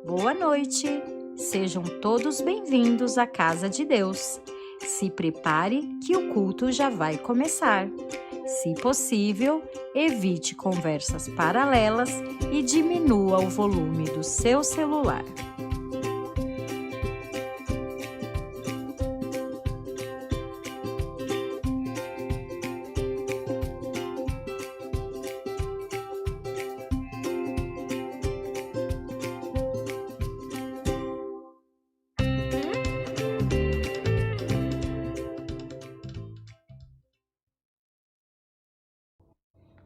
Boa noite! Sejam todos bem-vindos à Casa de Deus. Se prepare que o culto já vai começar. Se possível, evite conversas paralelas e diminua o volume do seu celular.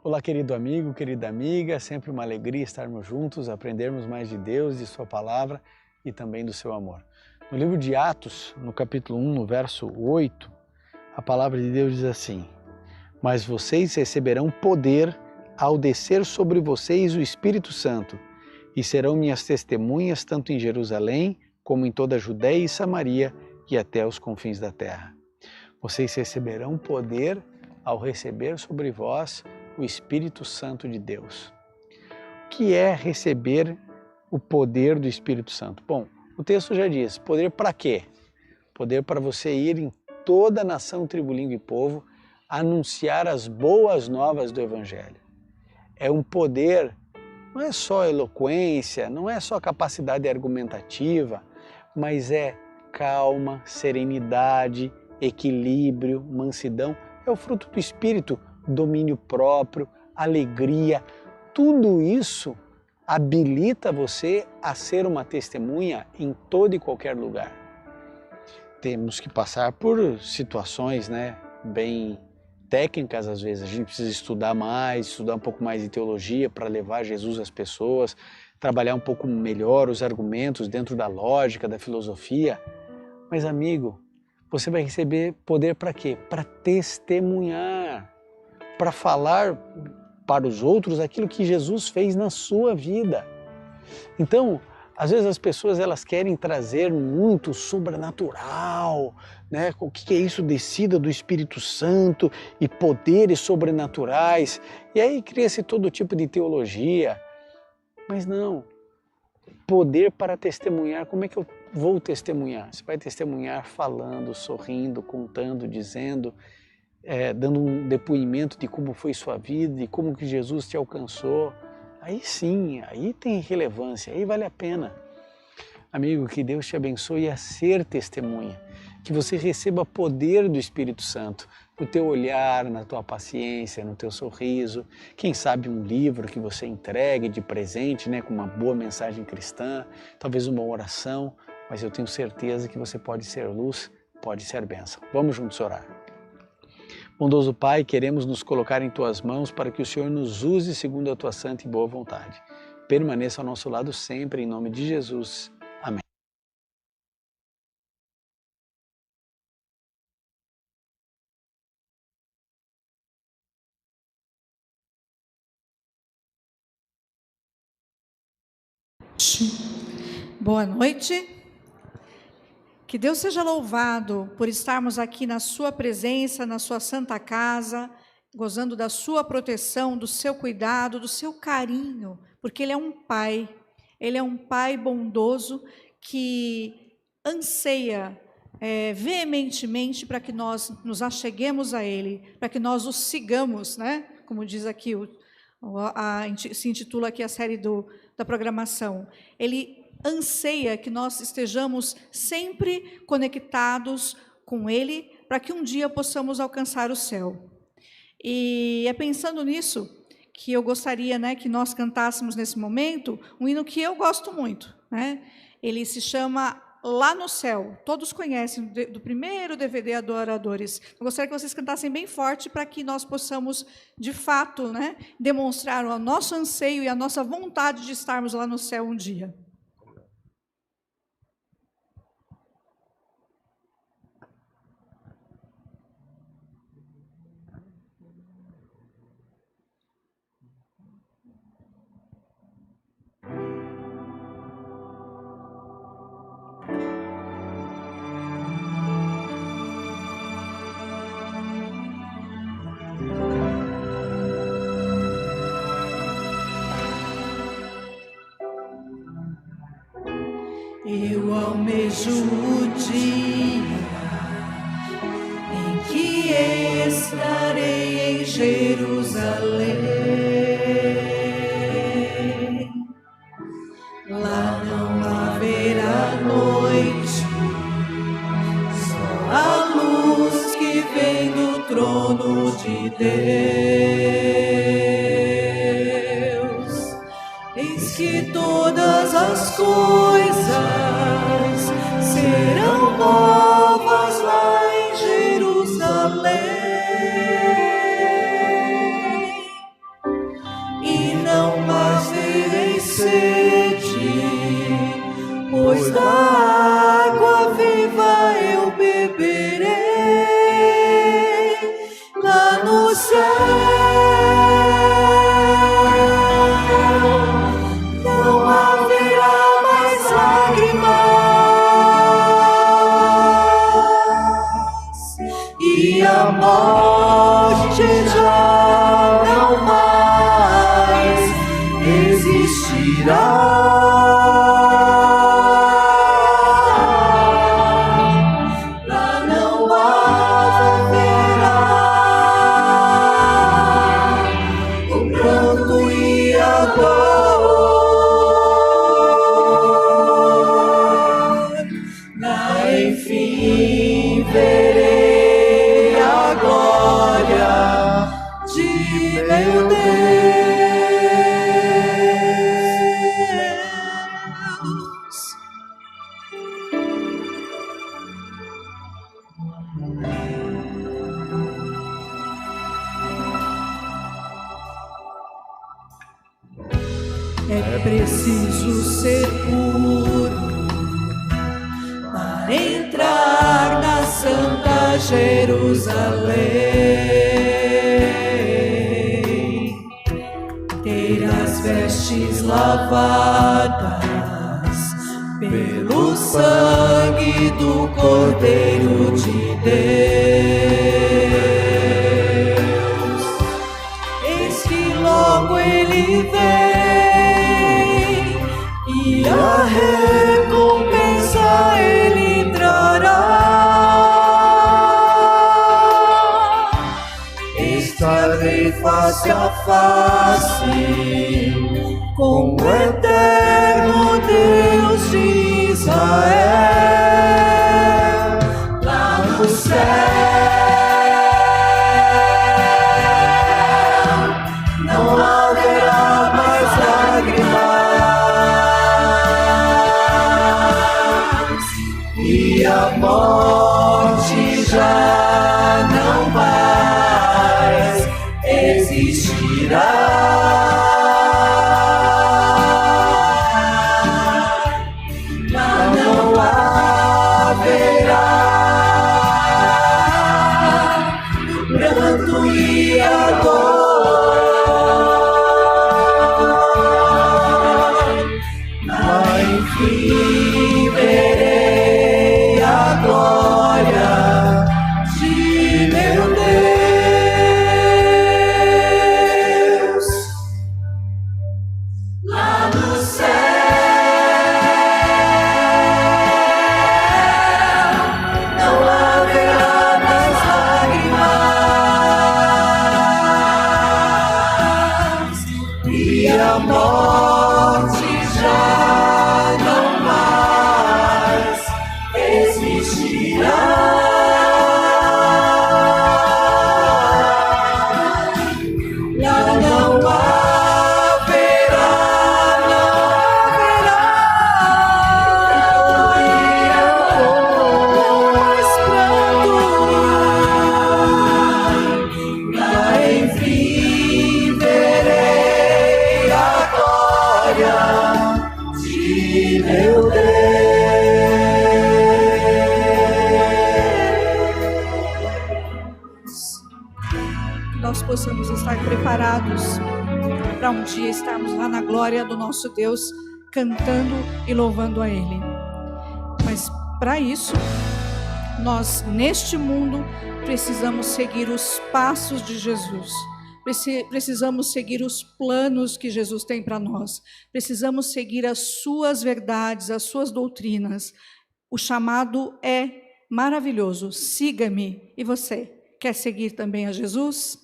Olá, querido amigo, querida amiga, sempre uma alegria estarmos juntos, aprendermos mais de Deus, de Sua Palavra e também do Seu amor. No livro de Atos, no capítulo 1, no verso 8, a palavra de Deus diz assim: Mas vocês receberão poder ao descer sobre vocês o Espírito Santo, e serão minhas testemunhas tanto em Jerusalém, como em toda a Judéia e Samaria e até os confins da terra. Vocês receberão poder ao receber sobre vós o Espírito Santo de Deus. O que é receber o poder do Espírito Santo? Bom, o texto já diz, poder para quê? Poder para você ir em toda a nação, tribo, língua e povo, anunciar as boas novas do Evangelho. É um poder, não é só eloquência, não é só capacidade argumentativa, mas é calma, serenidade, equilíbrio, mansidão. É o fruto do Espírito, domínio próprio, alegria. Tudo isso habilita você a ser uma testemunha em todo e qualquer lugar. Temos que passar por situações, bem técnicas às vezes. A gente precisa estudar mais, estudar um pouco mais de teologia para levar Jesus às pessoas, trabalhar um pouco melhor os argumentos dentro da lógica, da filosofia. Mas, amigo, você vai receber poder para quê? Para testemunhar, para falar para os outros aquilo que Jesus fez na sua vida. Então, às vezes as pessoas elas querem trazer muito sobrenatural, O que é isso? Descida do Espírito Santo e poderes sobrenaturais. E aí cria-se todo tipo de teologia. Mas não, poder para testemunhar. Como é que eu vou testemunhar? Você vai testemunhar falando, sorrindo, contando, dizendo, dando um depoimento de como foi sua vida, de como que Jesus te alcançou. Aí sim, aí tem relevância, aí vale a pena. Amigo, que Deus te abençoe a ser testemunha, que você receba poder do Espírito Santo no teu olhar, na tua paciência, no teu sorriso, quem sabe um livro que você entregue de presente, com uma boa mensagem cristã, talvez uma oração, mas eu tenho certeza que você pode ser luz, pode ser bênção. Vamos juntos orar. Bondoso Pai, queremos nos colocar em Tuas mãos para que o Senhor nos use segundo a Tua santa e boa vontade. Permaneça ao nosso lado sempre, em nome de Jesus. Amém. Boa noite. Que Deus seja louvado por estarmos aqui na sua presença, na sua santa casa, gozando da sua proteção, do seu cuidado, do seu carinho, porque Ele é um Pai bondoso que anseia veementemente para que nós nos acheguemos a Ele, para que nós o sigamos, Como diz aqui, se intitula aqui a série da programação. Ele anseia que nós estejamos sempre conectados com Ele, para que um dia possamos alcançar o céu. E é pensando nisso que eu gostaria, que nós cantássemos nesse momento um hino que eu gosto muito, Ele se chama Lá no Céu. Todos conhecem, do primeiro DVD Adoradores. Eu gostaria que vocês cantassem bem forte para que nós possamos, de fato, demonstrar o nosso anseio e a nossa vontade de estarmos lá no céu um dia. almejo o dia em que estarei em Jerusalém. Lá não haverá noite, só a luz que vem do trono de Deus. Eis que todas as coisas serão novas lá em Jerusalém, e não mais terei sede, pois da água viva eu beberei lá no céu. Não haverá mais lágrimas, e a morte já não mais existirá. É preciso ser puro para entrar na Santa Jerusalém. Ter as vestes lavadas pelo sangue do Cordeiro de Deus. Eis que logo Ele vem, e a recompensa Ele trará. Estarei face a face com o eterno Deus de Israel, lá no céu. Não haverá mais lágrimas, e a morte já não mais existirá. Lá não haverá pranto e a dor, mas enfim verei a glória de meu Deus. Lá no céu não haverá mais lágrimas, e a morte já não mais existirá. Lá não haverá mais pranto, lá enfim verei a glória de meu Deus. Que nós possamos estar preparados para um dia estarmos lá na glória do nosso Deus, cantando e louvando a Ele. Mas para isso, nós neste mundo precisamos seguir os passos de Jesus. Precisamos seguir os planos que Jesus tem para nós. Precisamos seguir as suas verdades, as suas doutrinas. O chamado é maravilhoso. Siga-me. E você, quer seguir também a Jesus?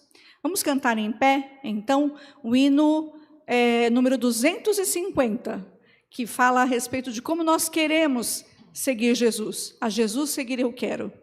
Vamos cantar em pé, então, o hino número 250, que fala a respeito de como nós queremos seguir Jesus. A Jesus seguir eu quero.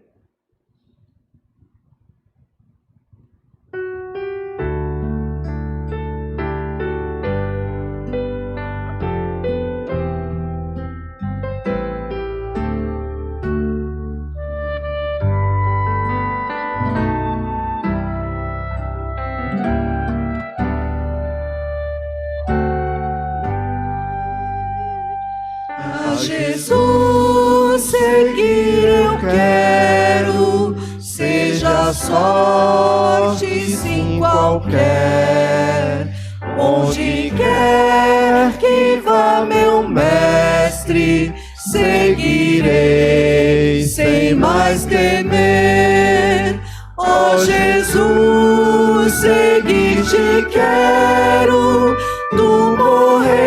Jesus seguir eu quero, seja a sorte sim qualquer, onde quer que vá meu mestre, seguirei sem mais temer. Ó Jesus, seguir te quero, tu morreste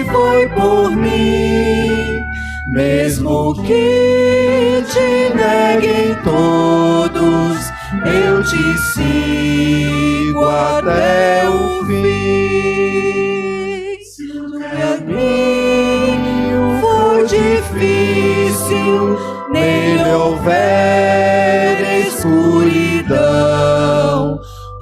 foi por mim, mesmo que te neguem todos, eu te sigo até o fim. Se o caminho for difícil, nele houver escuridão,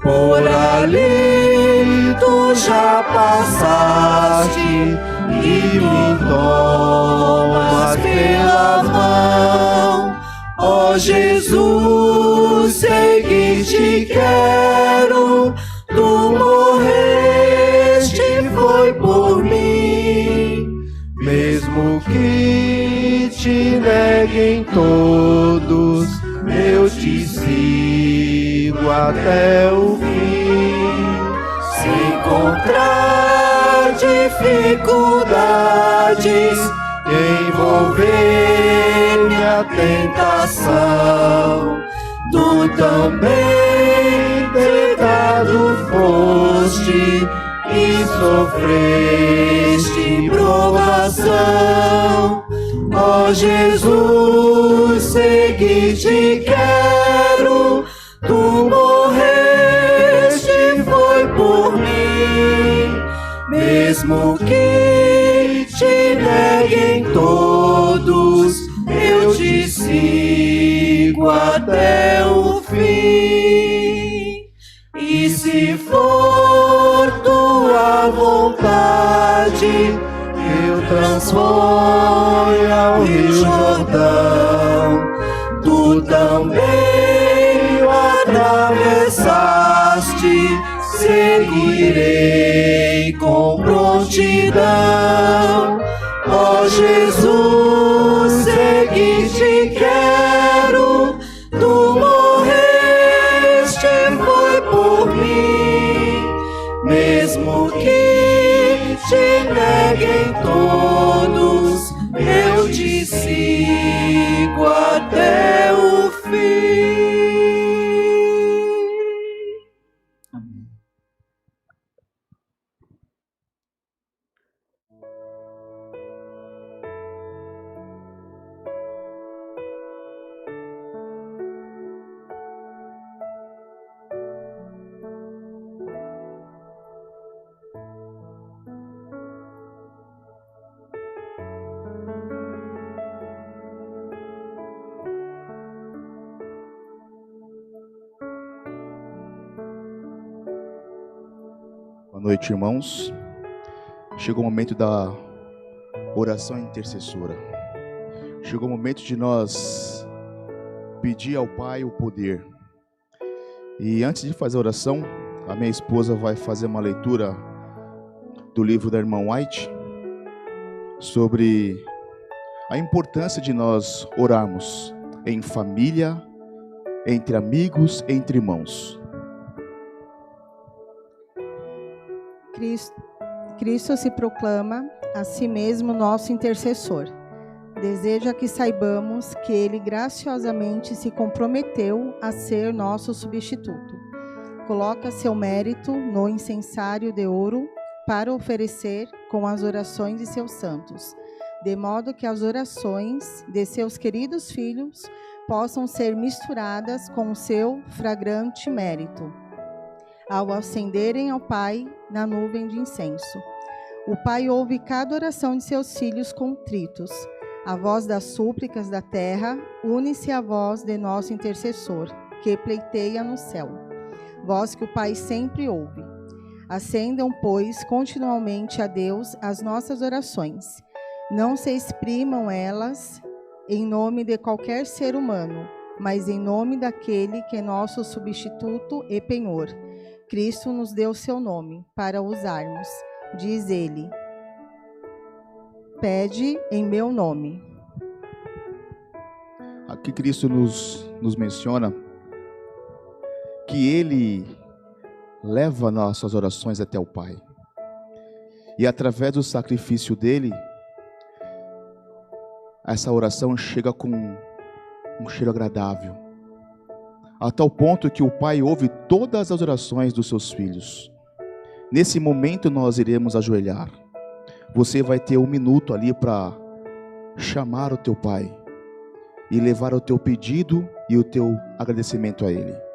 por ali tu já passaste e me tomas pela mão. Ó Jesus, seguir te quero, tu morreste foi por mim, mesmo que te neguem todos, eu te sigo até o fim. Se encontrar dificuldades, envolver-me a tentação, tu também tentado foste e sofreste provação. Ó Jesus, seguir te quero, tu morreste foi por mim, mesmo que te neguem todos, eu te sigo até o fim. E se for tua vontade, eu transforme ao Rio Jordão, tu também o atravessaste, seguirei com prontidão. Ó Jesus, seguir te quero, tu morreste foi por mim, mesmo que te neguem todos, eu te sigo até o fim. Boa noite, irmãos. Chegou o momento da oração intercessora. Chegou o momento de nós pedir ao Pai o poder. E antes de fazer a oração, a minha esposa vai fazer uma leitura do livro da irmã White sobre a importância de nós orarmos em família, entre amigos, entre irmãos. Cristo se proclama a si mesmo nosso intercessor. Deseja que saibamos que Ele graciosamente se comprometeu a ser nosso substituto. Coloca seu mérito no incensário de ouro para oferecer com as orações de seus santos. de modo que as orações de seus queridos filhos possam ser misturadas com o seu fragrante mérito, ao ascenderem ao Pai na nuvem de incenso. O Pai ouve cada oração de seus filhos contritos. A voz das súplicas da terra une-se à voz de nosso intercessor, que pleiteia no céu, voz que o Pai sempre ouve. Acendam, pois, continuamente a Deus as nossas orações. Não se exprimam elas em nome de qualquer ser humano, mas em nome daquele que é nosso substituto e penhor. Cristo nos deu seu nome para usarmos. Diz ele: pede em meu nome. Aqui Cristo nos menciona que Ele leva nossas orações até o Pai. E através do sacrifício dele, essa oração chega com um cheiro agradável, a tal ponto que o Pai ouve todas as orações dos seus filhos. Nesse momento nós iremos ajoelhar. Você vai ter 1 minuto ali para chamar o teu Pai e levar o teu pedido e o teu agradecimento a Ele.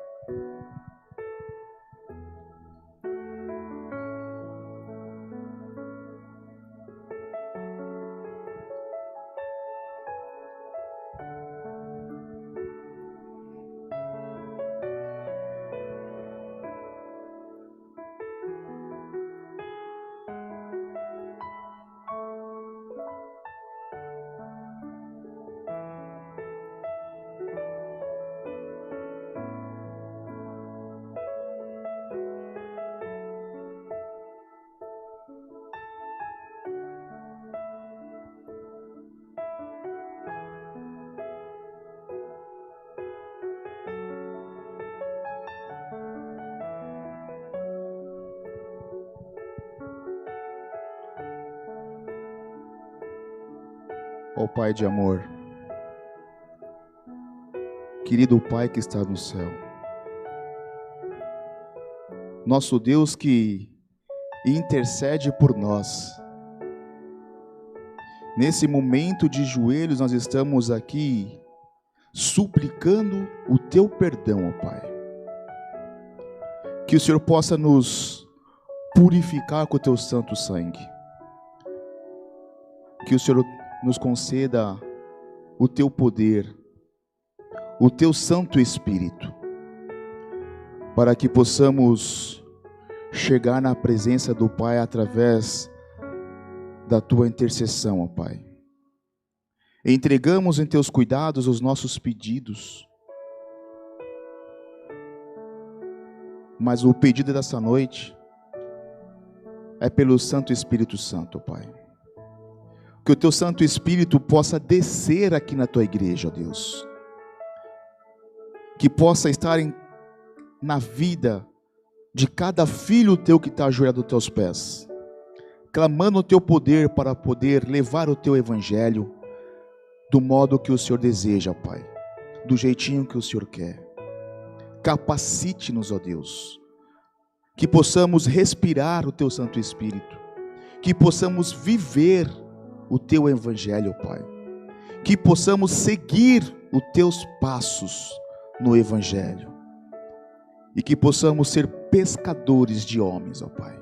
Ó Pai de amor, querido Pai que está no céu, nosso Deus que intercede por nós. Nesse momento de joelhos nós estamos aqui suplicando o teu perdão, ó Pai. Que o Senhor possa nos purificar com o teu santo sangue. Que o Senhor nos conceda o teu poder, o teu Santo Espírito, para que possamos chegar na presença do Pai através da tua intercessão, ó Pai. Entregamos em teus cuidados os nossos pedidos, mas o pedido dessa noite é pelo Santo Espírito Santo, ó Pai. Que o teu Santo Espírito possa descer aqui na tua igreja, ó Deus. Que possa estar na vida de cada filho teu que está ajoelhado aos teus pés, clamando o teu poder para poder levar o teu evangelho do modo que o Senhor deseja, Pai, do jeitinho que o Senhor quer. Capacite-nos, ó Deus, que possamos respirar o teu Santo Espírito, que possamos viver o teu evangelho, Pai, que possamos seguir os teus passos no evangelho e que possamos ser pescadores de homens, ó Pai.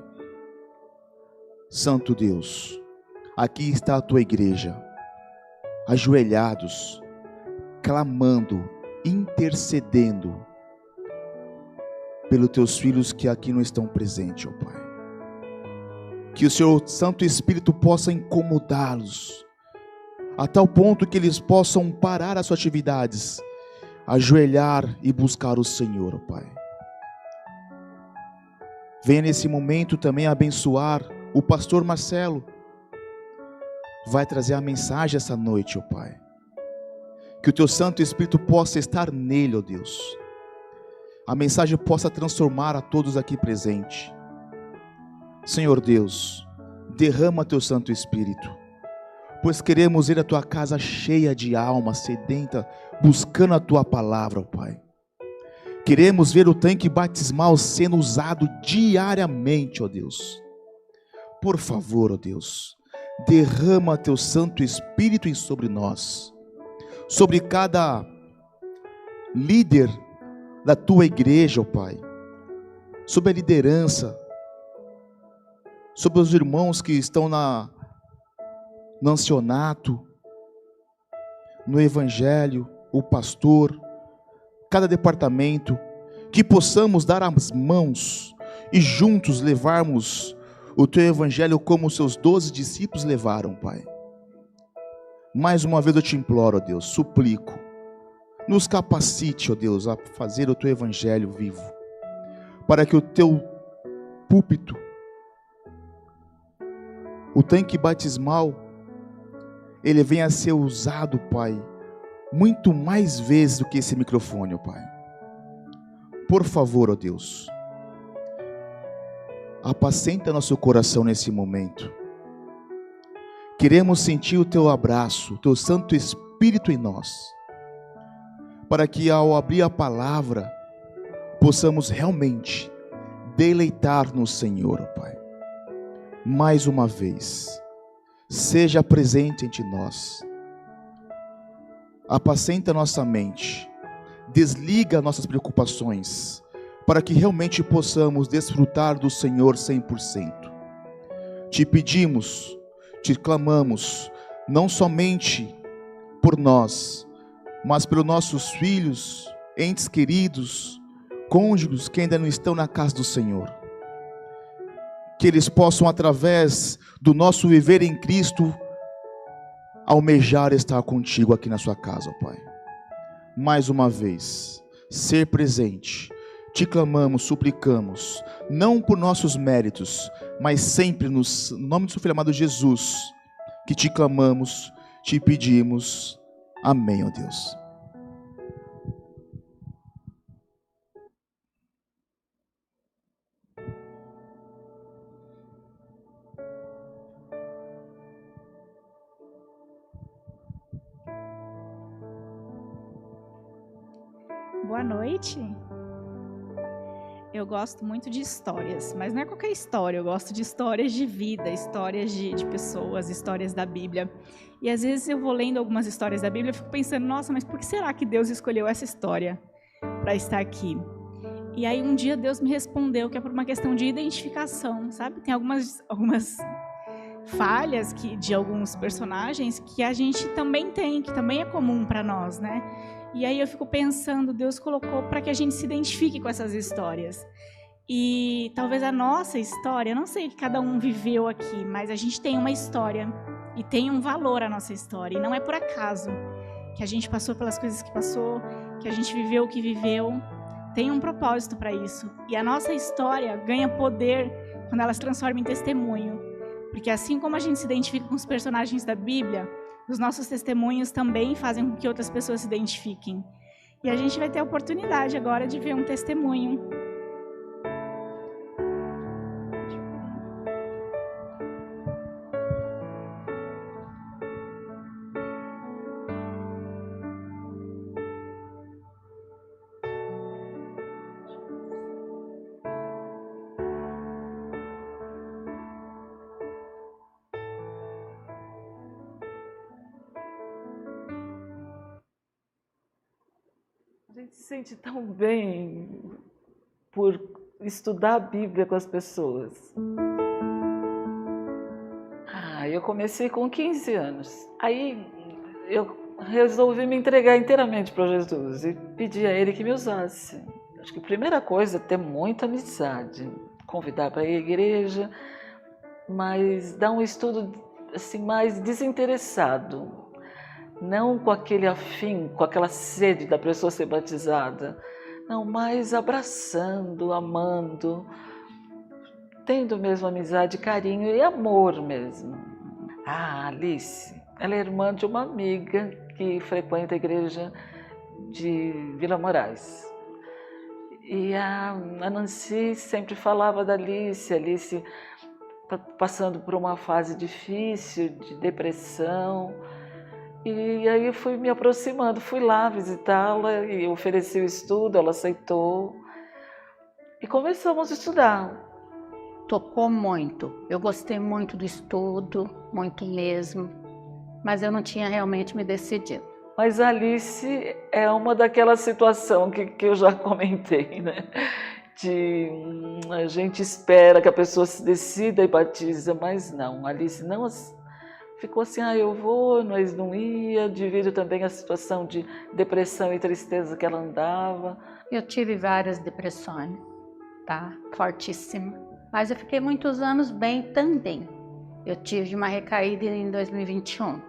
Santo Deus, aqui está a tua igreja, ajoelhados, clamando, intercedendo pelos teus filhos que aqui não estão presentes, ó Pai. Que o Senhor Santo Espírito possa incomodá-los, a tal ponto que eles possam parar as suas atividades, ajoelhar e buscar o Senhor, ó Pai. Venha nesse momento também abençoar o pastor Marcelo. Vai trazer a mensagem essa noite, ó Pai. Que o teu Santo Espírito possa estar nele, ó Deus. A mensagem possa transformar a todos aqui presentes. Senhor Deus, derrama teu Santo Espírito, pois queremos ir à tua casa cheia de alma sedenta, buscando a tua palavra, ó Pai. Queremos ver o tanque batismal sendo usado diariamente, ó Deus. Por favor, ó Deus, derrama teu Santo Espírito sobre nós, sobre cada líder da tua igreja, ó Pai, sobre a liderança, sobre os irmãos que estão no ancianato, no evangelho, o pastor, cada departamento, que possamos dar as mãos e juntos levarmos o teu evangelho como os seus 12 discípulos levaram, Pai. Mais uma vez eu te imploro, ó Deus, suplico, nos capacite, ó Deus, a fazer o teu evangelho vivo, para que o teu púlpito, o tanque batismal, ele venha a ser usado, Pai, muito mais vezes do que esse microfone, ó Pai. Por favor, ó Deus, apacenta nosso coração nesse momento. Queremos sentir o teu abraço, o teu Santo Espírito em nós, para que ao abrir a palavra, possamos realmente deleitar no Senhor, ó Pai. Mais uma vez, seja presente entre nós, apacenta nossa mente, desliga nossas preocupações, para que realmente possamos desfrutar do Senhor 100%. Te pedimos, te clamamos, não somente por nós, mas pelos nossos filhos, entes queridos, cônjuges que ainda não estão na casa do Senhor. Que eles possam, através do nosso viver em Cristo, almejar estar contigo aqui na sua casa, ó Pai. Mais uma vez, ser presente, te clamamos, suplicamos, não por nossos méritos, mas sempre no nome do seu Filho amado Jesus, que te clamamos, te pedimos. Amém, ó Deus. Boa noite. Eu gosto muito de histórias, mas não é qualquer história, eu gosto de histórias de vida, histórias de pessoas, histórias da Bíblia. E às vezes eu vou lendo algumas histórias da Bíblia e fico pensando, nossa, mas por que será que Deus escolheu essa história para estar aqui? E aí um dia Deus me respondeu que é por uma questão de identificação, sabe? Tem algumas falhas de alguns personagens que a gente também tem, que também é comum para nós, né? E aí eu fico pensando, Deus colocou para que a gente se identifique com essas histórias. E talvez a nossa história, eu não sei o que cada um viveu aqui, mas a gente tem uma história e tem um valor a nossa história. E não é por acaso que a gente passou pelas coisas que passou, que a gente viveu o que viveu. Tem um propósito para isso. E a nossa história ganha poder quando ela se transforma em testemunho. Porque assim como a gente se identifica com os personagens da Bíblia, os nossos testemunhos também fazem com que outras pessoas se identifiquem. E a gente vai ter a oportunidade agora de ver um testemunho. A gente se sente tão bem por estudar a Bíblia com as pessoas. Eu comecei com 15 anos. Aí eu resolvi me entregar inteiramente para Jesus e pedir a Ele que me usasse. Acho que a primeira coisa é ter muita amizade, convidar para ir à igreja, mas dar um estudo assim, mais desinteressado. Não com aquele afim, com aquela sede da pessoa ser batizada. Não, mas abraçando, amando, tendo mesmo amizade, carinho e amor mesmo. A Alice, ela é irmã de uma amiga que frequenta a igreja de Vila Moraes. E a Nancy sempre falava da Alice passando por uma fase difícil de depressão. E aí eu fui me aproximando, fui lá visitá-la e ofereci o estudo, ela aceitou. E começamos a estudar. tocou muito. Eu gostei muito do estudo, muito mesmo, mas eu não tinha realmente me decidido. Mas Alice é uma daquela situação que eu já comentei, né? A gente espera que a pessoa se decida e batiza, mas não. Alice não ficou assim, eu vou, mas não ia, devido também à situação de depressão e tristeza que ela andava. Eu tive várias depressões, tá? Fortíssima. Mas eu fiquei muitos anos bem também. Eu tive uma recaída em 2021.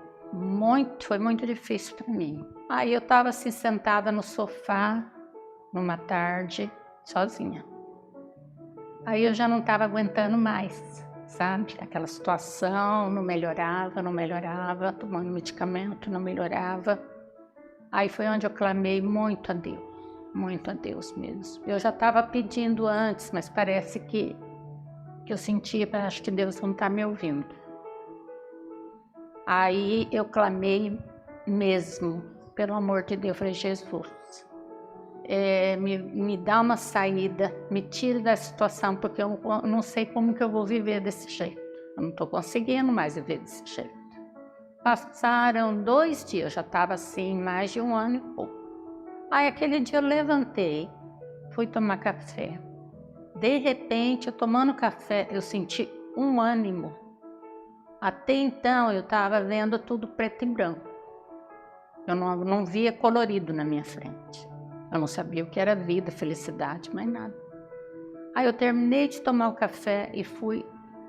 Foi muito difícil para mim. Aí eu estava assim sentada no sofá, numa tarde, sozinha. Aí eu já não estava aguentando mais, sabe? Aquela situação, não melhorava, tomando medicamento, não melhorava. Aí foi onde eu clamei muito a Deus mesmo. Eu já estava pedindo antes, mas parece que eu sentia, acho que Deus não está me ouvindo. Aí eu clamei mesmo, pelo amor de Deus, eu falei, Jesus, me dá uma saída, me tire da situação, porque eu não sei como que eu vou viver desse jeito. Eu não estou conseguindo mais viver desse jeito. Passaram 2 dias, eu já estava assim, mais de 1 ano e pouco. Aí aquele dia eu levantei, fui tomar café. De repente, eu tomando café, eu senti um ânimo. Até então, eu estava vendo tudo preto e branco. Eu não via colorido na minha frente. Eu não sabia o que era vida, felicidade, mais nada. Aí eu terminei de tomar o café e fui.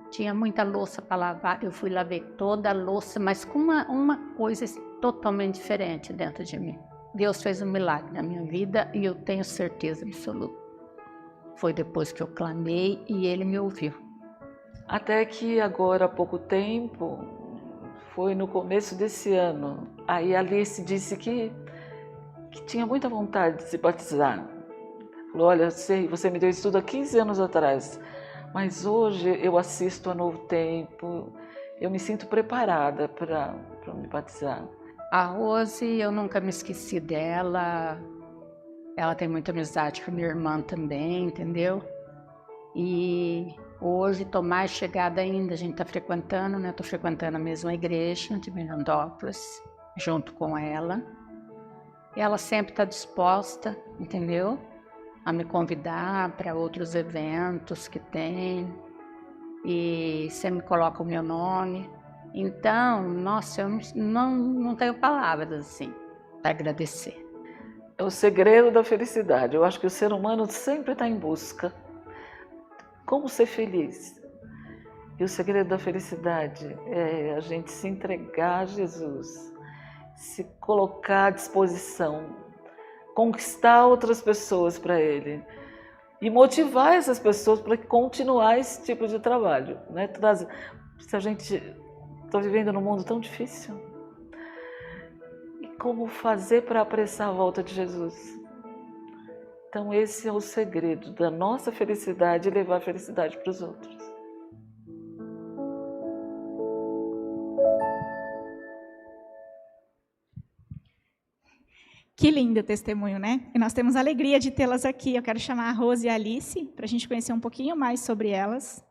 Tinha muita louça para lavar. Eu fui lavei toda a louça, mas com uma coisa totalmente diferente dentro de mim. Deus fez um milagre na minha vida e eu tenho certeza absoluta. Foi depois que eu clamei e Ele me ouviu. Até que agora há pouco tempo, foi no começo desse ano, aí a Alice disse que tinha muita vontade de se batizar. Falou, olha, você me deu isso tudo há 15 anos atrás, mas hoje eu assisto a Novo Tempo, eu me sinto preparada para me batizar. A Rose, eu nunca me esqueci dela. Ela tem muita amizade com a minha irmã também, entendeu? E hoje estou mais chegada ainda, a gente está frequentando, né? Estou frequentando a mesma igreja de Mirandópolis, junto com ela. E ela sempre está disposta, entendeu? A me convidar para outros eventos que tem. E sempre coloca o meu nome. Então, nossa, eu não tenho palavras assim para agradecer. É o segredo da felicidade. Eu acho que o ser humano sempre está em busca. Como ser feliz? E o segredo da felicidade é a gente se entregar a Jesus, se colocar à disposição, conquistar outras pessoas para Ele e motivar essas pessoas para continuar esse tipo de trabalho, né? Se a gente está vivendo num mundo tão difícil, e como fazer para apressar a volta de Jesus? Então esse é o segredo da nossa felicidade e levar a felicidade para os outros. Que lindo testemunho, né? E nós temos a alegria de tê-las aqui. Eu quero chamar a Rose e a Alice para a gente conhecer um pouquinho mais sobre elas.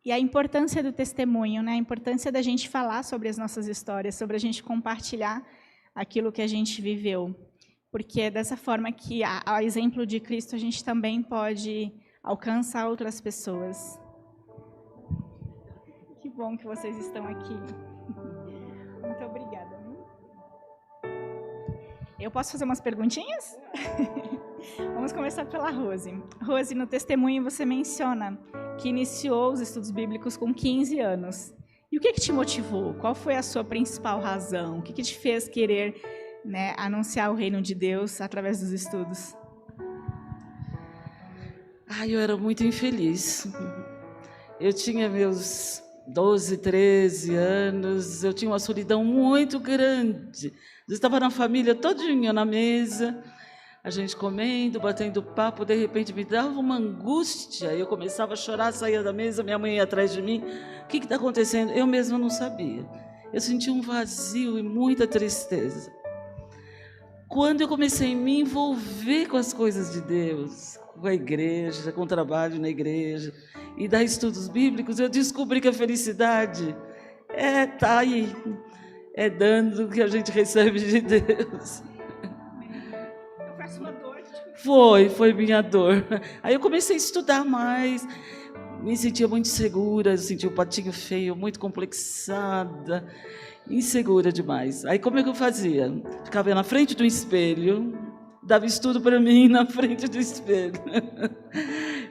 E a importância do testemunho, né? A importância da gente falar sobre as nossas histórias, sobre a gente compartilhar aquilo que a gente viveu. Porque é dessa forma que, a exemplo de Cristo, a gente também pode alcançar outras pessoas. Que bom que vocês estão aqui. Muito obrigada. Eu posso fazer umas perguntinhas? Vamos começar pela Rose. Rose, no testemunho você menciona que iniciou os estudos bíblicos com 15 anos. E o que te motivou? Qual foi a sua principal razão? O que te fez querer, né, anunciar o reino de Deus através dos estudos? Eu era muito infeliz. Eu tinha meus 12, 13 anos, eu tinha uma solidão muito grande. Eu estava na família todinha na mesa, a gente comendo, batendo papo, de repente me dava uma angústia, eu começava a chorar, saía da mesa, minha mãe ia atrás de mim. O que está acontecendo? Eu mesma não sabia. Eu sentia um vazio e muita tristeza. quando eu comecei a me envolver com as coisas de Deus, com a igreja, com o trabalho na igreja, e dar estudos bíblicos, eu descobri que a felicidade tá aí, dando o que a gente recebe de Deus. Foi minha dor. Aí eu comecei a estudar mais, me sentia muito insegura, sentia o patinho feio, muito complexada, insegura demais. Aí como é que eu fazia? Ficava na frente do espelho, dava estudo para mim na frente do espelho.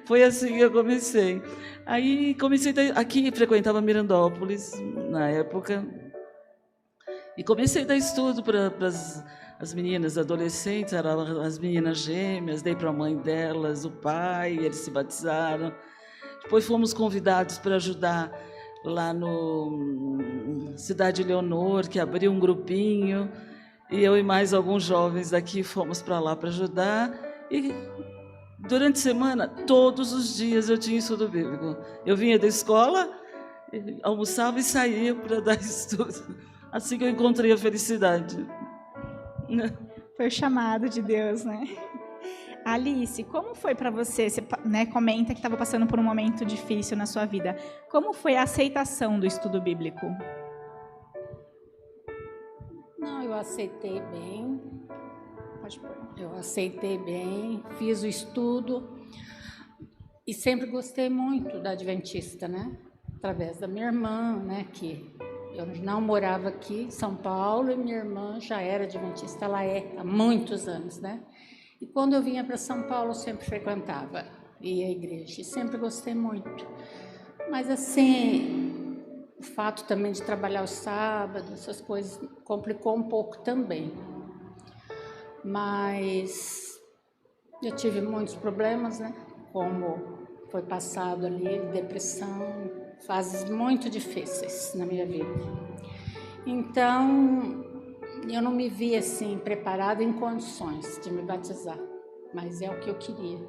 Foi assim que eu comecei. Aí comecei aqui, frequentava Mirandópolis na época, e comecei a dar estudo para as meninas adolescentes, eram as meninas gêmeas, dei para a mãe delas, o pai, eles se batizaram. Depois fomos convidados para ajudar lá no Cidade Leonor, que abriu um grupinho, e eu e mais alguns jovens daqui fomos para lá para ajudar. E durante a semana, todos os dias eu tinha estudo bíblico. Eu vinha da escola, almoçava e saía para dar estudo. Assim que eu encontrei a felicidade. Foi o chamado de Deus, né? Alice, como foi para você? Você, né, comenta que estava passando por um momento difícil na sua vida. Como foi a aceitação do estudo bíblico? Não, eu aceitei bem. Pode pôr. Eu aceitei bem, fiz o estudo e sempre gostei muito da Adventista, né? Através da minha irmã, né? Que eu não morava aqui em São Paulo e minha irmã já era Adventista, ela há muitos anos, né? E quando eu vinha para São Paulo, eu sempre frequentava, ia à igreja, e sempre gostei muito. Mas assim, o fato também de trabalhar os sábados, essas coisas, complicou um pouco também. Mas eu tive muitos problemas, né? Como foi passado ali, depressão, fases muito difíceis na minha vida. Então, eu não me via assim, preparada em condições de me batizar, mas é o que eu queria.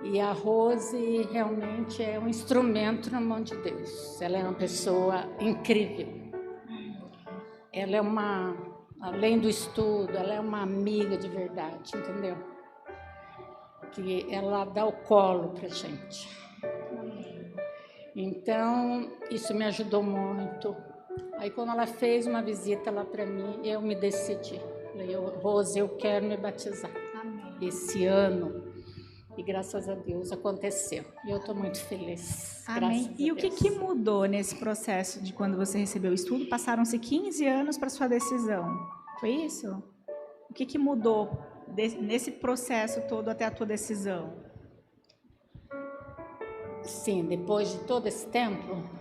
E a Rose realmente é um instrumento na mão de Deus. Ela é uma pessoa incrível. Ela é além do estudo, ela é uma amiga de verdade, entendeu? Que ela dá o colo pra gente. Então, isso me ajudou muito. Aí, quando ela fez uma visita lá para mim, eu me decidi. Falei, Rose, eu quero me batizar. Amém. Esse ano. E graças a Deus aconteceu. E eu estou muito feliz. Amém. E o que mudou nesse processo de quando você recebeu o estudo? Passaram-se 15 anos para sua decisão. Foi isso? O que mudou nesse processo todo até a tua decisão? Sim, depois de todo esse tempo...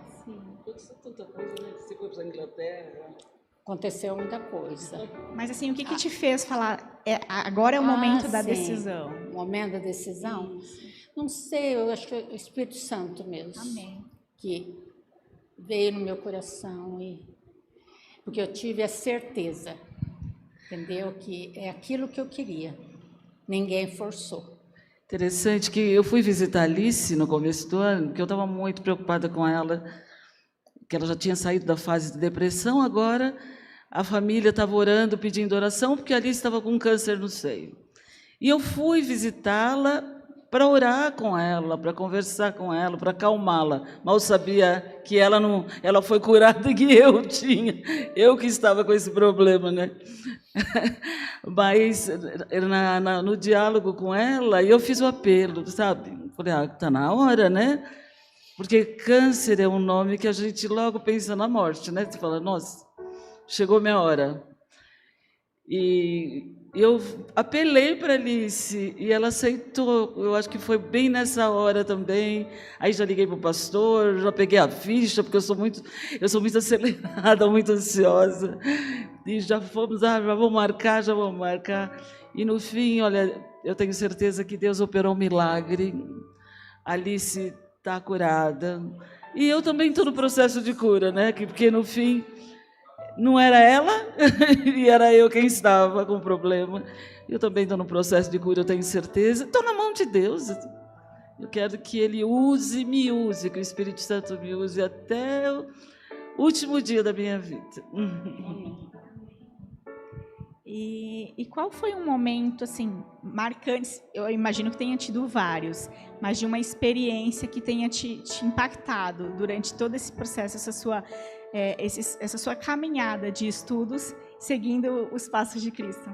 Tanta coisa, né? Você foi para a Inglaterra. Aconteceu muita coisa. Mas assim, o que te fez falar, agora é o momento da decisão? O momento da decisão? Não sei, eu acho que é o Espírito Santo mesmo. Amém. Que veio no meu coração, porque eu tive a certeza, entendeu? Que é aquilo que eu queria. Ninguém forçou. Interessante que eu fui visitar a Alice no começo do ano, porque eu estava muito preocupada com ela, que ela já tinha saído da fase de depressão, agora a família estava orando, pedindo oração, porque a Alice estava com câncer no seio. E eu fui visitá-la para orar com ela, para conversar com ela, para acalmá-la. Mal sabia que ela foi curada que eu tinha, eu que estava com esse problema, né? Mas no diálogo com ela, eu fiz o apelo, sabe? Falei, está na hora, né? Porque câncer é um nome que a gente logo pensa na morte, né? Você fala, nossa, chegou minha hora. E eu apelei para Alice e ela aceitou. Eu acho que foi bem nessa hora também. Aí já liguei para o pastor, já peguei a ficha, porque eu sou muito acelerada, muito ansiosa. E já vamos marcar. E no fim, olha, eu tenho certeza que Deus operou um milagre. Alice está curada. E eu também estou no processo de cura, né? Porque no fim não era ela e era eu quem estava com o problema. Eu também estou no processo de cura, eu tenho certeza. Estou na mão de Deus. Eu quero que Ele me use, que o Espírito Santo me use até o último dia da minha vida. E qual foi um momento, assim, marcante? Eu imagino que tenha tido vários, mas de uma experiência que tenha te impactado durante todo esse processo, essa sua caminhada de estudos, seguindo os passos de Cristo.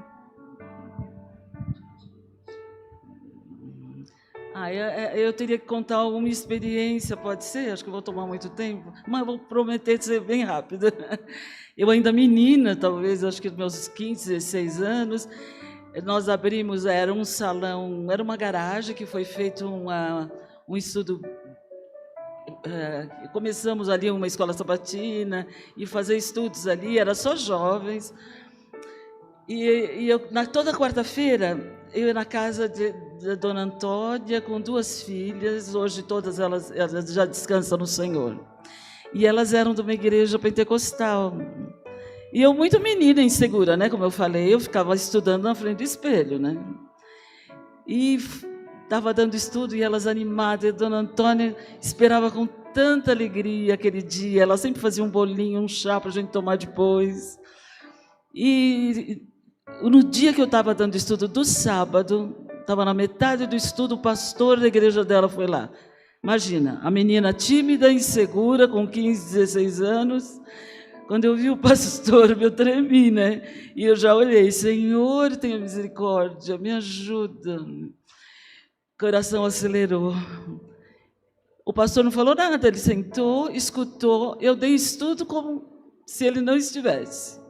Eu teria que contar uma experiência, pode ser? Acho que eu vou tomar muito tempo, mas vou prometer ser bem rápido. Eu ainda menina, talvez, acho que meus 15, 16 anos, nós abrimos, era um salão, era uma garagem que foi feito um estudo. Começamos ali uma escola sabatina e fazer estudos ali, era só jovens. E eu, toda quarta-feira, eu ia na casa da dona Antônia com 2 filhas, hoje todas elas já descansam no Senhor. E elas eram de uma igreja pentecostal. E eu muito menina, insegura, né? Como eu falei, eu ficava estudando na frente do espelho, né? E estava dando estudo e elas animadas. E a dona Antônia esperava com tanta alegria aquele dia. Ela sempre fazia um bolinho, um chá para a gente tomar depois. E no dia que eu estava dando estudo do sábado, estava na metade do estudo, o pastor da igreja dela foi lá. Imagina, a menina tímida, insegura, com 15, 16 anos. Quando eu vi o pastor, eu tremi, né? E eu já olhei, Senhor, tenha misericórdia, me ajuda. O coração acelerou. O pastor não falou nada, ele sentou, escutou. Eu dei estudo como se ele não estivesse.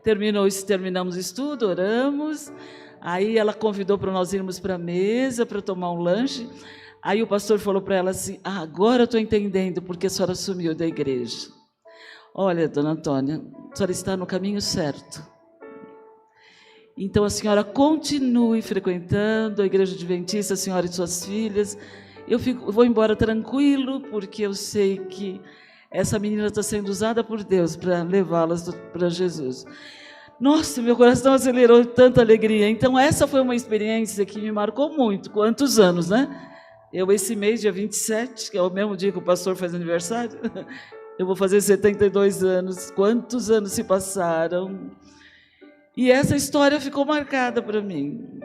Terminamos o estudo, oramos. Aí ela convidou para nós irmos para a mesa para tomar um lanche. Aí o pastor falou para ela assim: agora eu estou entendendo porque a senhora sumiu da igreja. Olha, dona Antônia, a senhora está no caminho certo. Então a senhora continue frequentando a igreja adventista, a senhora e suas filhas. Eu vou embora tranquilo, porque eu sei que essa menina está sendo usada por Deus para levá-las para Jesus. Nossa, meu coração acelerou, tanta alegria. Então essa foi uma experiência que me marcou muito. Quantos anos, né? Eu, esse mês, dia 27, que é o mesmo dia que o pastor faz aniversário, eu vou fazer 72 anos. Quantos anos se passaram? E essa história ficou marcada para mim.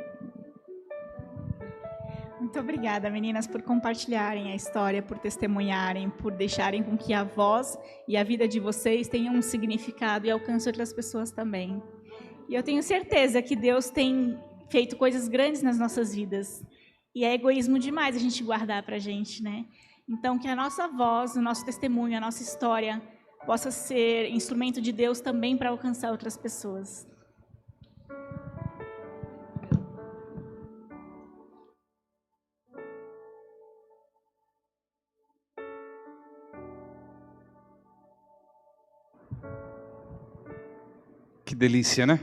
Muito obrigada, meninas, por compartilharem a história, por testemunharem, por deixarem com que a voz e a vida de vocês tenham um significado e alcance outras pessoas também. E eu tenho certeza que Deus tem feito coisas grandes nas nossas vidas. E é egoísmo demais a gente guardar para a gente, né? Então, que a nossa voz, o nosso testemunho, a nossa história possa ser instrumento de Deus também para alcançar outras pessoas. Que delícia, né?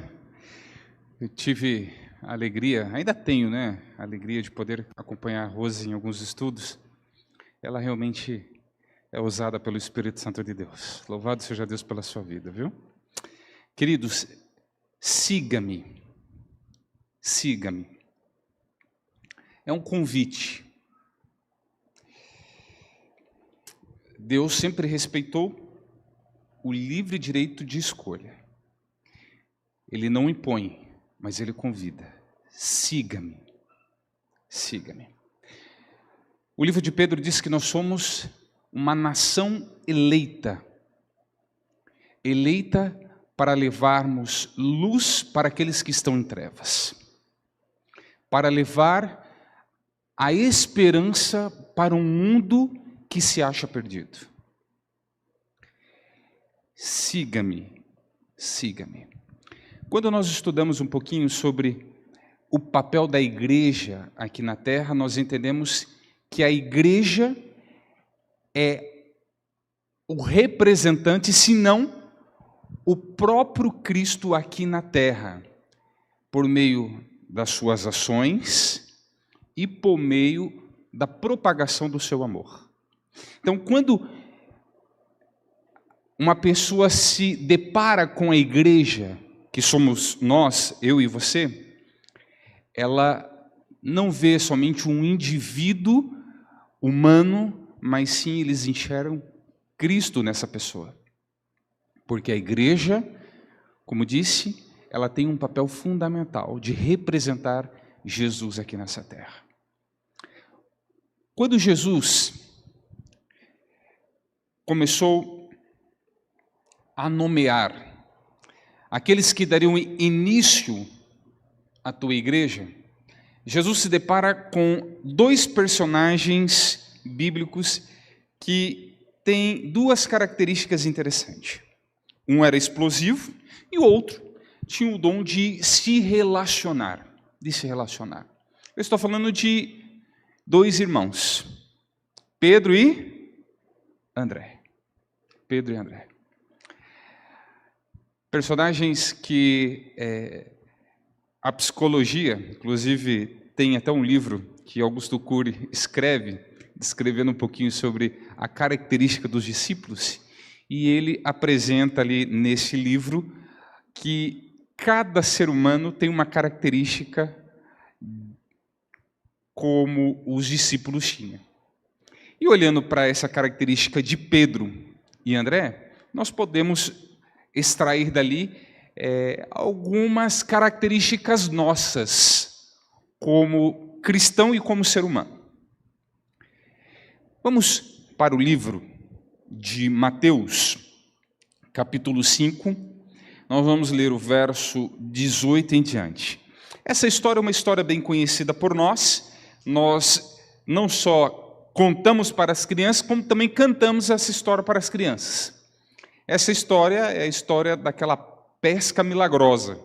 Eu tive a alegria, ainda tenho, né? A alegria de poder acompanhar a Rose em alguns estudos. Ela realmente é usada pelo Espírito Santo de Deus. Louvado seja Deus pela sua vida, viu? Queridos, siga-me. Siga-me. É um convite. Deus sempre respeitou o livre direito de escolha. Ele não impõe, mas ele convida. Siga-me. Siga-me. O livro de Pedro diz que nós somos uma nação eleita. Eleita para levarmos luz para aqueles que estão em trevas. Para levar a esperança para um mundo que se acha perdido. Siga-me. Siga-me. Quando nós estudamos um pouquinho sobre o papel da igreja aqui na Terra, nós entendemos que a igreja é o representante, se não o próprio Cristo aqui na Terra, por meio das suas ações e por meio da propagação do seu amor. Então, quando uma pessoa se depara com a igreja, que somos nós, eu e você, ela não vê somente um indivíduo humano, mas sim eles enxergam Cristo nessa pessoa. Porque a igreja, como disse, ela tem um papel fundamental de representar Jesus aqui nessa terra. Quando Jesus começou a nomear aqueles que dariam início à tua igreja, Jesus se depara com dois personagens bíblicos que têm duas características interessantes. Um era explosivo e o outro tinha o dom de se relacionar. Eu estou falando de dois irmãos, Pedro e André. Personagens que a psicologia, inclusive tem até um livro que Augusto Cury escreve, descrevendo um pouquinho sobre a característica dos discípulos, e ele apresenta ali nesse livro que cada ser humano tem uma característica como os discípulos tinham. E olhando para essa característica de Pedro e André, nós podemos extrair dali algumas características nossas como cristão e como ser humano. Vamos para o livro de Mateus, capítulo 5, nós vamos ler o verso 18 em diante. Essa história é uma história bem conhecida por nós não só contamos para as crianças, como também cantamos essa história para as crianças. Essa história é a história daquela pesca milagrosa,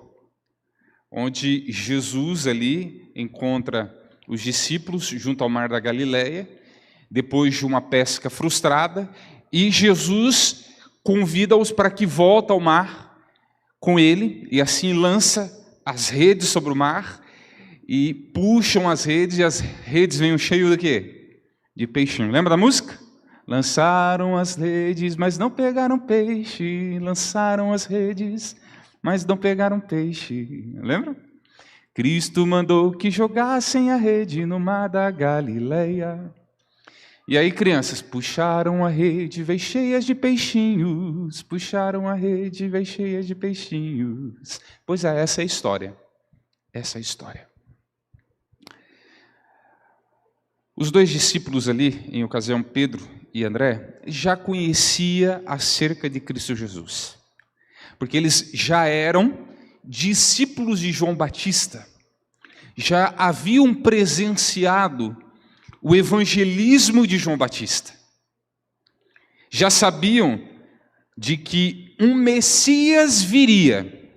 onde Jesus ali encontra os discípulos junto ao mar da Galileia, depois de uma pesca frustrada, e Jesus convida-os para que voltem ao mar com ele, e assim lança as redes sobre o mar, e puxam as redes, e as redes vêm cheias de quê? De peixinho. Lembra da música? Lançaram as redes, mas não pegaram peixe. Lançaram as redes, mas não pegaram peixe. Lembra? Cristo mandou que jogassem a rede no mar da Galileia. E aí, crianças, puxaram a rede, veio cheias de peixinhos. Puxaram a rede, veio cheias de peixinhos. Pois é, essa é a história. Essa é a história. Os dois discípulos ali, em ocasião Pedro e André, já conhecia acerca de Cristo Jesus. Porque eles já eram discípulos de João Batista. Já haviam presenciado o evangelismo de João Batista. Já sabiam de que um Messias viria.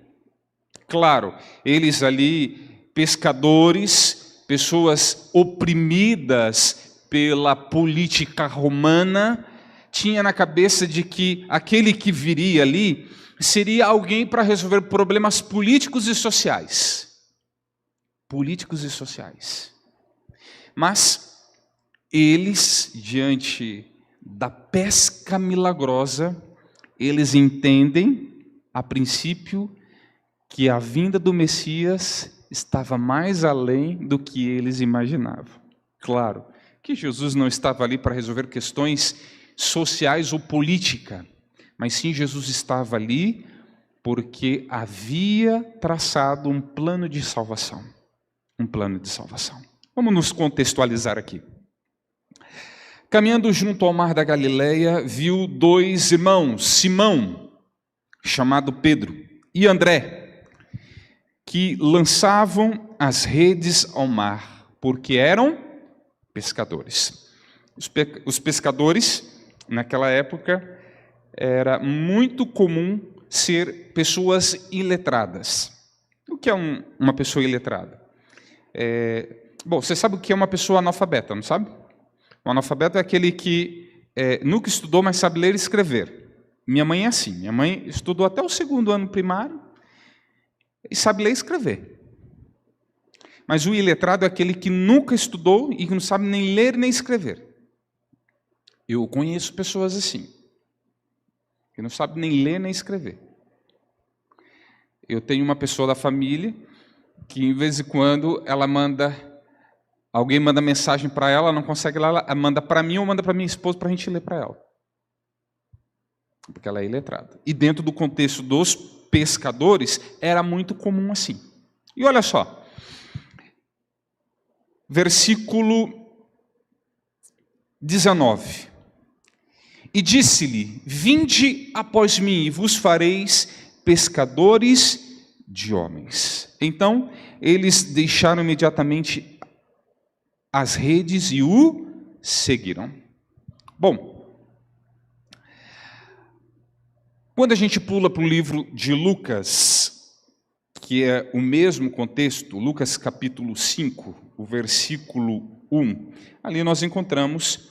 Claro, eles ali, pescadores, pessoas oprimidas pela política romana, tinha na cabeça de que aquele que viria ali seria alguém para resolver problemas políticos e sociais. Políticos e sociais. Mas eles, diante da pesca milagrosa, eles entendem, a princípio, que a vinda do Messias estava mais além do que eles imaginavam. Claro que Jesus não estava ali para resolver questões sociais ou política, mas sim Jesus estava ali porque havia traçado um plano de salvação. Um plano de salvação. Vamos nos contextualizar aqui. Caminhando junto ao mar da Galileia, viu dois irmãos, Simão, chamado Pedro, e André, que lançavam as redes ao mar, porque eram pescadores. Os pescadores, naquela época, era muito comum ser pessoas iletradas. O que é uma pessoa iletrada? Bom, você sabe o que é uma pessoa analfabeta, não sabe? O analfabeto é aquele que nunca estudou, mas sabe ler e escrever. Minha mãe é assim. Minha mãe estudou até o 2º ano primário e sabe ler e escrever. Mas o iletrado é aquele que nunca estudou e que não sabe nem ler nem escrever. Eu conheço pessoas assim, que não sabe nem ler nem escrever. Eu tenho uma pessoa da família que, de vez em quando, alguém manda mensagem para ela, não consegue ler, ela manda para mim ou manda para minha esposa para a gente ler para ela. Porque ela é iletrada. E dentro do contexto dos pescadores, era muito comum assim. E olha só, versículo 19. E disse-lhe: vinde após mim, e vos fareis pescadores de homens. Então, eles deixaram imediatamente as redes e o seguiram. Bom, quando a gente pula para o livro de Lucas, que é o mesmo contexto, Lucas capítulo 5, o versículo 1, ali nós encontramos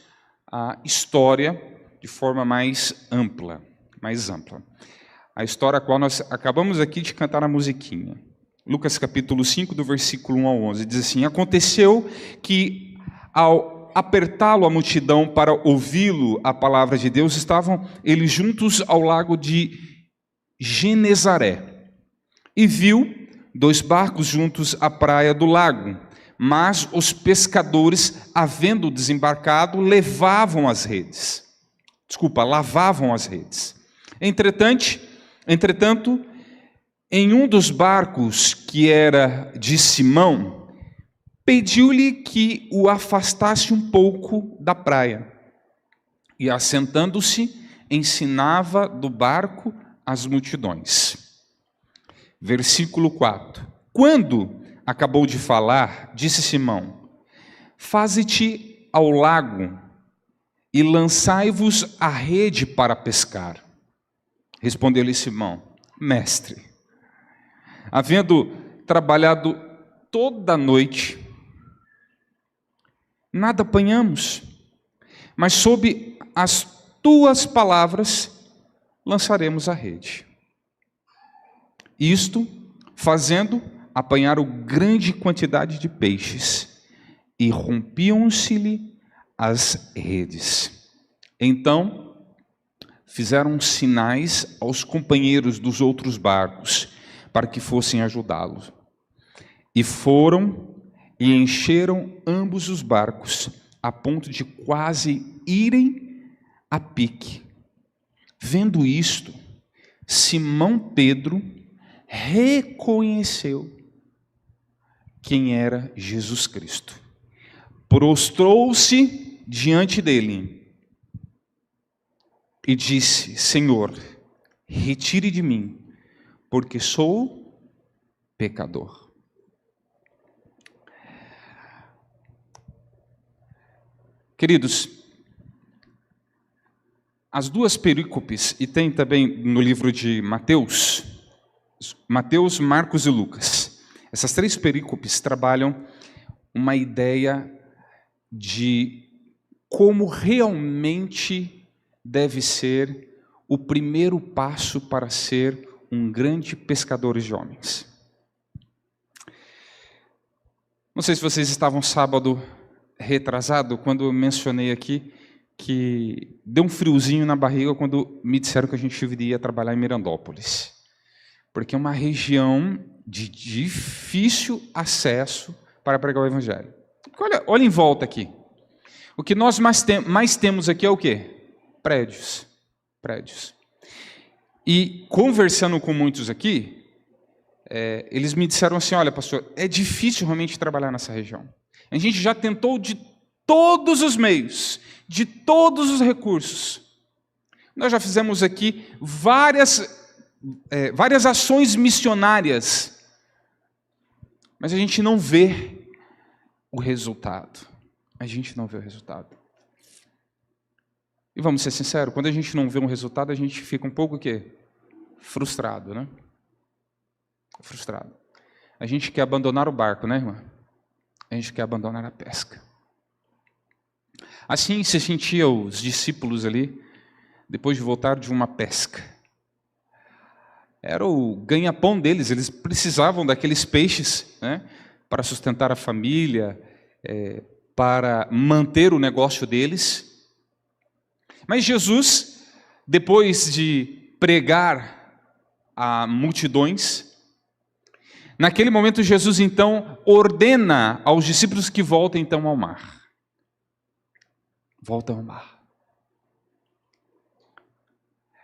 a história de forma mais ampla. A história a qual nós acabamos aqui de cantar a musiquinha. Lucas capítulo 5, do versículo 1 ao 11, diz assim: aconteceu que, ao apertá-lo a multidão para ouvi-lo a palavra de Deus, estavam eles juntos ao lago de Genezaré. E viu 2 barcos juntos à praia do lago, mas os pescadores, havendo desembarcado, lavavam as redes. Entretanto, em um dos barcos, que era de Simão, pediu-lhe que o afastasse um pouco da praia. E, assentando-se, ensinava do barco as multidões. Versículo 4. Quando acabou de falar, disse Simão: faze-te ao lago e lançai-vos a rede para pescar. Respondeu-lhe Simão: mestre, havendo trabalhado toda a noite, nada apanhamos, mas sob as tuas palavras lançaremos a rede. Isto fazendo, apanharam grande quantidade de peixes, e rompiam-se-lhe as redes. Então fizeram sinais aos companheiros dos outros barcos para que fossem ajudá-los. E foram e encheram ambos os barcos, a ponto de quase irem a pique. Vendo isto, Simão Pedro reconheceu quem era Jesus Cristo. Prostrou-se diante dele e disse: Senhor, retire de mim, porque sou pecador. Queridos, as duas perícopes, e tem também no livro de Mateus, Marcos e Lucas, essas 3 perícopes trabalham uma ideia de como realmente deve ser o primeiro passo para ser um grande pescador de homens. Não sei se vocês estavam sábado retrasado, quando eu mencionei aqui que deu um friozinho na barriga quando me disseram que a gente iria trabalhar em Mirandópolis. Porque é uma região de difícil acesso para pregar o Evangelho. Olha em volta aqui. O que nós mais temos aqui é o quê? Prédios. E conversando com muitos aqui, eles me disseram assim: olha, pastor, é difícil realmente trabalhar nessa região. A gente já tentou de todos os meios, de todos os recursos. Nós já fizemos aqui várias ações missionárias, mas a gente não vê o resultado. E vamos ser sinceros, quando a gente não vê um resultado, a gente fica um pouco o quê? Frustrado, né? Frustrado. A gente quer abandonar o barco, né, irmã? A gente quer abandonar a pesca. Assim se sentiam os discípulos ali, depois de voltar de uma pesca. Era o ganha-pão deles, eles precisavam daqueles peixes, né, para sustentar a família, para manter o negócio deles. Mas Jesus, depois de pregar a multidões, naquele momento Jesus então ordena aos discípulos que voltem então ao mar. Voltam ao mar.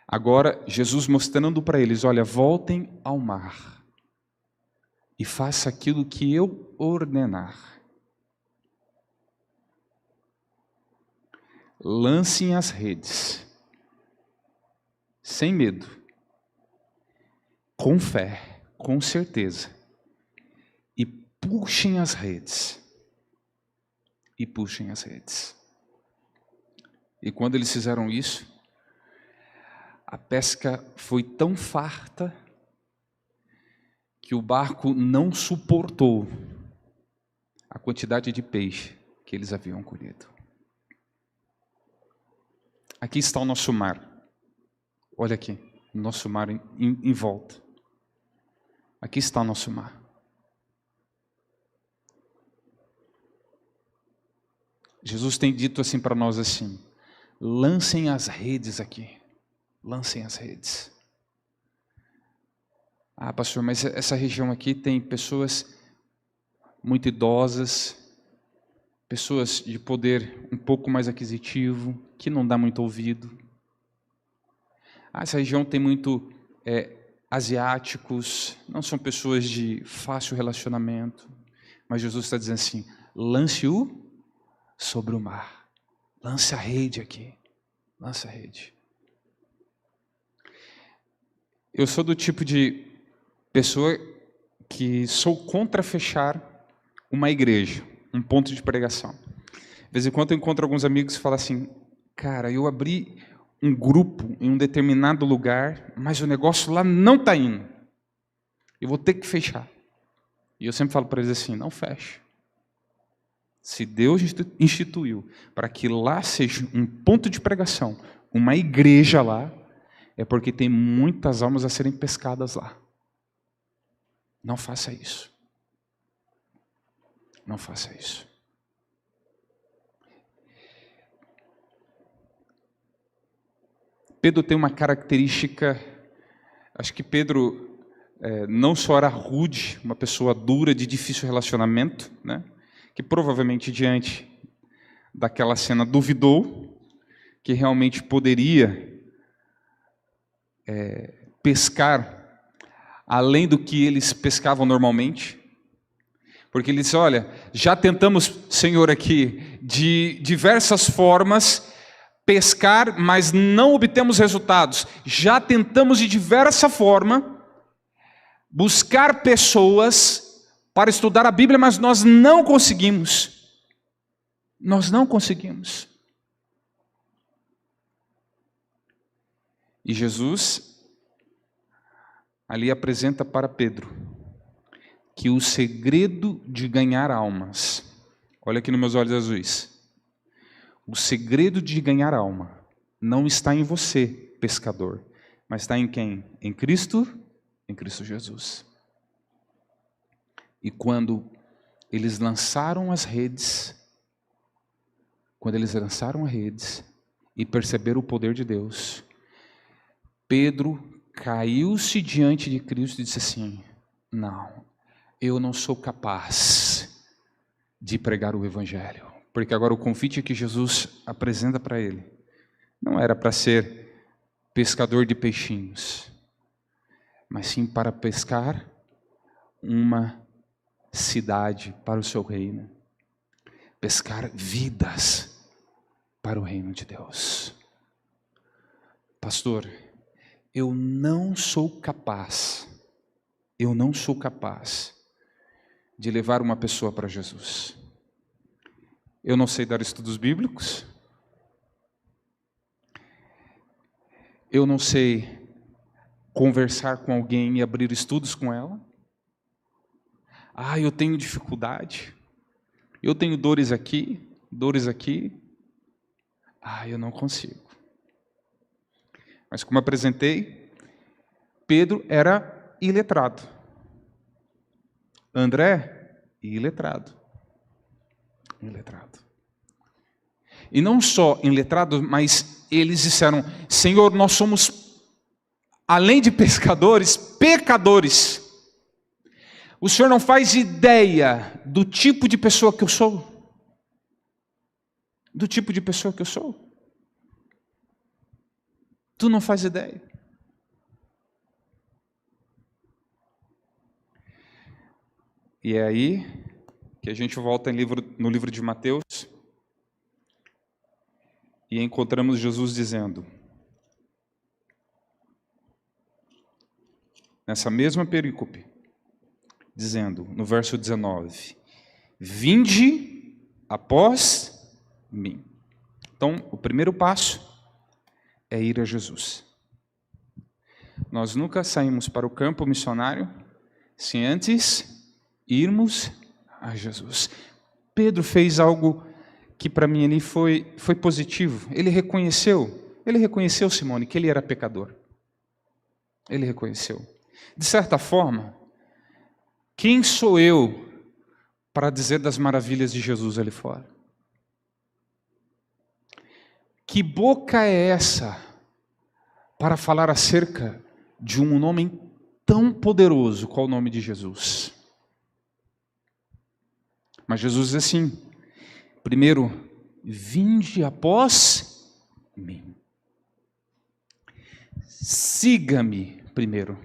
Agora, Jesus mostrando para eles, olha, voltem ao mar e faça aquilo que eu ordenar. Lancem as redes, sem medo, com fé, com certeza, e puxem as redes. E puxem as redes. E quando eles fizeram isso, a pesca foi tão farta que o barco não suportou a quantidade de peixe que eles haviam colhido. Aqui está o nosso mar. Olha aqui, o nosso mar em volta. Aqui está o nosso mar. Jesus tem dito assim para nós assim, lancem as redes aqui, lancem as redes. Ah, pastor, mas essa região aqui tem pessoas muito idosas, pessoas de poder um pouco mais aquisitivo, que não dá muito ouvido. Ah, essa região tem muito asiáticos, não são pessoas de fácil relacionamento. Mas Jesus está dizendo assim, lance-o sobre o mar. Lance a rede aqui. Lance a rede. Eu sou do tipo de pessoa que sou contra fechar uma igreja, um ponto de pregação. De vez em quando eu encontro alguns amigos que falam assim, cara, eu abri um grupo em um determinado lugar, mas o negócio lá não está indo. Eu vou ter que fechar. E eu sempre falo para eles assim, não feche. Se Deus instituiu para que lá seja um ponto de pregação, uma igreja lá, é porque tem muitas almas a serem pescadas lá. Não faça isso. Não faça isso. Pedro tem uma característica, acho que Pedro não só era rude, uma pessoa dura, de difícil relacionamento, né? Que provavelmente diante daquela cena duvidou que realmente poderia pescar além do que eles pescavam normalmente. Porque ele disse, olha, já tentamos, Senhor, aqui, de diversas formas, pescar, mas não obtemos resultados. Já tentamos de diversa forma, buscar pessoas para estudar a Bíblia, mas nós não conseguimos. Nós não conseguimos. E Jesus ali apresenta para Pedro que o segredo de ganhar almas, olha aqui nos meus olhos azuis, o segredo de ganhar alma não está em você, pescador, mas está em quem? Em Cristo Jesus. E quando eles lançaram as redes, e perceberam o poder de Deus, Pedro caiu-se diante de Cristo e disse assim, não, eu não sou capaz de pregar o Evangelho. Porque agora o convite que Jesus apresenta para ele não era para ser pescador de peixinhos, mas sim para pescar uma cidade para o seu reino, pescar vidas para o reino de Deus. Pastor, eu não sou capaz de levar uma pessoa para Jesus. Eu não sei dar estudos bíblicos, eu não sei conversar com alguém e abrir estudos com ela. Ah, eu tenho dificuldade, eu tenho dores aqui. Ah, eu não consigo. Mas como apresentei, Pedro era iletrado. André, iletrado. E não só iletrado, mas eles disseram, Senhor, nós somos, além de pescadores, pecadores. O Senhor não faz ideia do tipo de pessoa que eu sou. Tu não faz ideia. E é aí que a gente volta no livro de Mateus e encontramos Jesus dizendo, nessa mesma perícope, dizendo, no verso 19, vinde após mim. Então, o primeiro passo é ir a Jesus. Nós nunca saímos para o campo missionário sem antes irmos a Jesus. Pedro fez algo que para mim ali foi positivo. Ele reconheceu, Simone, que ele era pecador. Ele reconheceu. De certa forma, quem sou eu para dizer das maravilhas de Jesus ali fora? Que boca é essa para falar acerca de um nome tão poderoso qual o nome de Jesus? Mas Jesus diz assim, primeiro, vinde após mim. Siga-me primeiro.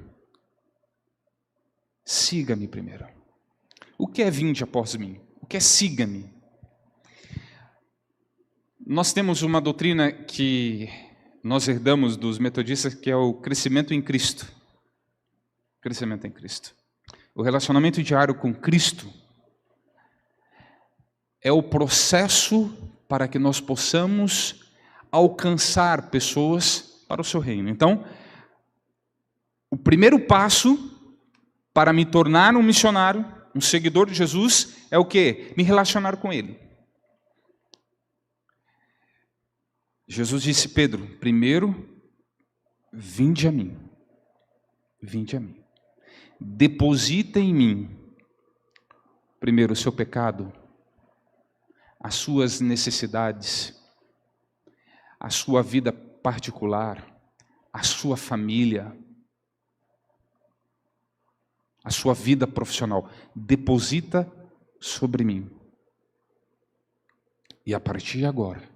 Siga-me primeiro. O que é vinde após mim? O que é siga-me? Nós temos uma doutrina que nós herdamos dos metodistas, que é o crescimento em Cristo. Crescimento em Cristo. O relacionamento diário com Cristo é o processo para que nós possamos alcançar pessoas para o seu reino. Então, o primeiro passo para me tornar um missionário, um seguidor de Jesus, é o quê? Me relacionar com Ele. Jesus disse, Pedro, primeiro, vinde a mim. Vinde a mim. Deposita em mim, primeiro, o seu pecado, as suas necessidades, a sua vida particular, a sua família, a sua vida profissional. Deposita sobre mim. E a partir de agora,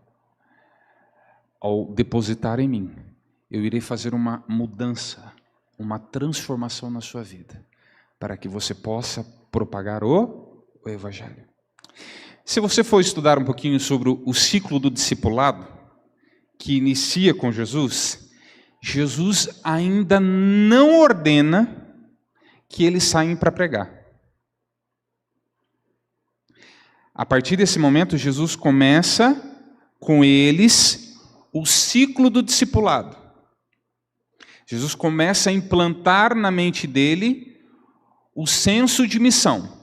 ao depositar em mim, eu irei fazer uma mudança, uma transformação na sua vida, para que você possa propagar o Evangelho. Se você for estudar um pouquinho sobre o ciclo do discipulado, que inicia com Jesus, Jesus ainda não ordena que eles saem para pregar. A partir desse momento, Jesus começa com eles o ciclo do discipulado. Jesus começa a implantar na mente dele o senso de missão.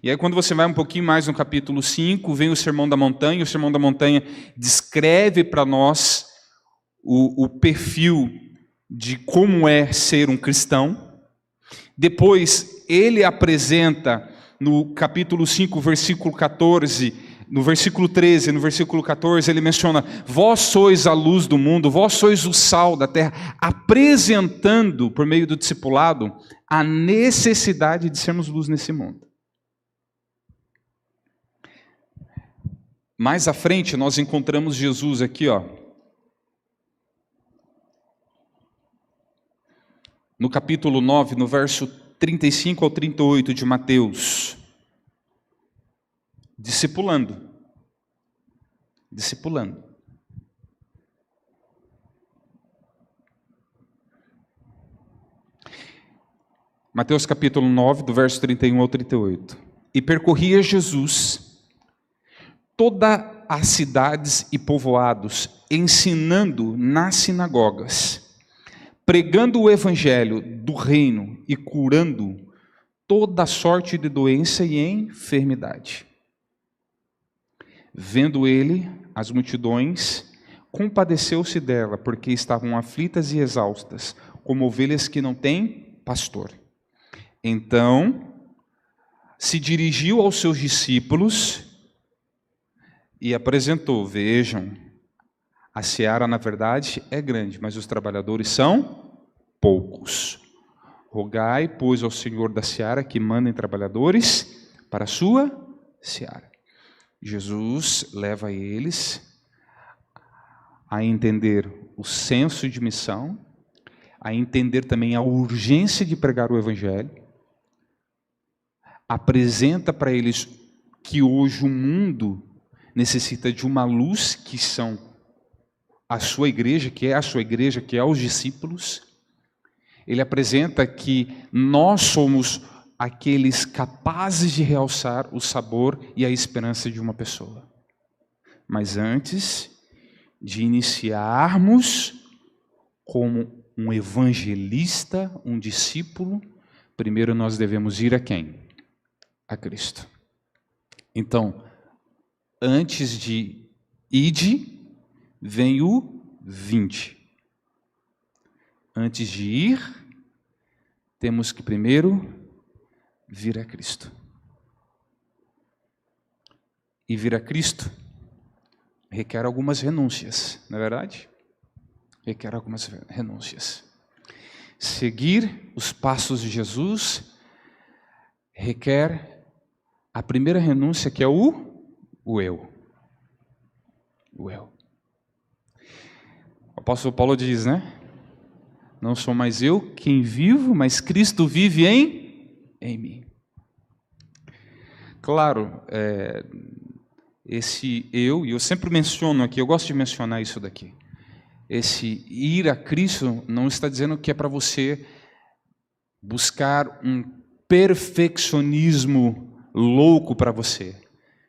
E aí quando você vai um pouquinho mais no capítulo 5, vem o Sermão da Montanha. O Sermão da Montanha descreve para nós o perfil de como é ser um cristão. Depois ele apresenta no capítulo 5, versículo 14, no versículo 13, no versículo 14, ele menciona, vós sois a luz do mundo, vós sois o sal da terra, apresentando, por meio do discipulado, a necessidade de sermos luz nesse mundo. Mais à frente, nós encontramos Jesus aqui, ó, no capítulo 9, no verso 35 ao 38 de Mateus, discipulando. Mateus capítulo 9, do verso 31 ao 38. E percorria Jesus todas as cidades e povoados, ensinando nas sinagogas, pregando o evangelho do reino e curando toda sorte de doença e enfermidade. Vendo ele as multidões, compadeceu-se dela, porque estavam aflitas e exaustas, como ovelhas que não têm pastor. Então, se dirigiu aos seus discípulos e apresentou, vejam, a seara, na verdade, é grande, mas os trabalhadores são poucos. Rogai, pois, ao Senhor da seara que mandem trabalhadores para a sua seara. Jesus leva eles a entender o senso de missão, a entender também a urgência de pregar o Evangelho, apresenta para eles que hoje o mundo necessita de uma luz que são a sua igreja, que é a sua igreja, que é os discípulos. Ele apresenta que nós somos aqueles capazes de realçar o sabor e a esperança de uma pessoa. Mas antes de iniciarmos como um evangelista, um discípulo, primeiro nós devemos ir a quem? A Cristo. Então, antes de ide, vem o vinde. Antes de ir, temos que primeiro vir a Cristo. E vir a Cristo requer algumas renúncias, não é verdade? Requer algumas renúncias. Seguir os passos de Jesus requer a primeira renúncia, que é o eu. O eu. O apóstolo Paulo diz, né? Não sou mais eu quem vivo, mas Cristo vive em mim. Claro, esse eu, e eu sempre menciono aqui, eu gosto de mencionar isso daqui. Esse ir a Cristo não está dizendo que é para você buscar um perfeccionismo louco para você.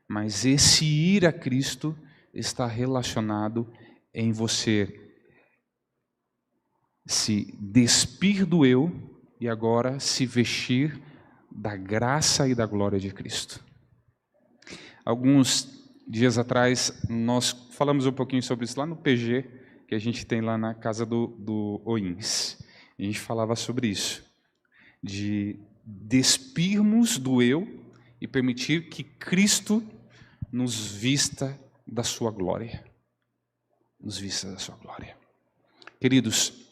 Mas esse ir a Cristo está relacionado em você se despir do eu e agora se vestir da graça e da glória de Cristo. Alguns dias atrás nós falamos um pouquinho sobre isso lá no PG, que a gente tem lá na casa do Oins. A gente falava sobre isso, de despirmos do eu e permitir que Cristo nos vista da sua glória. Nos vista da sua glória. Queridos,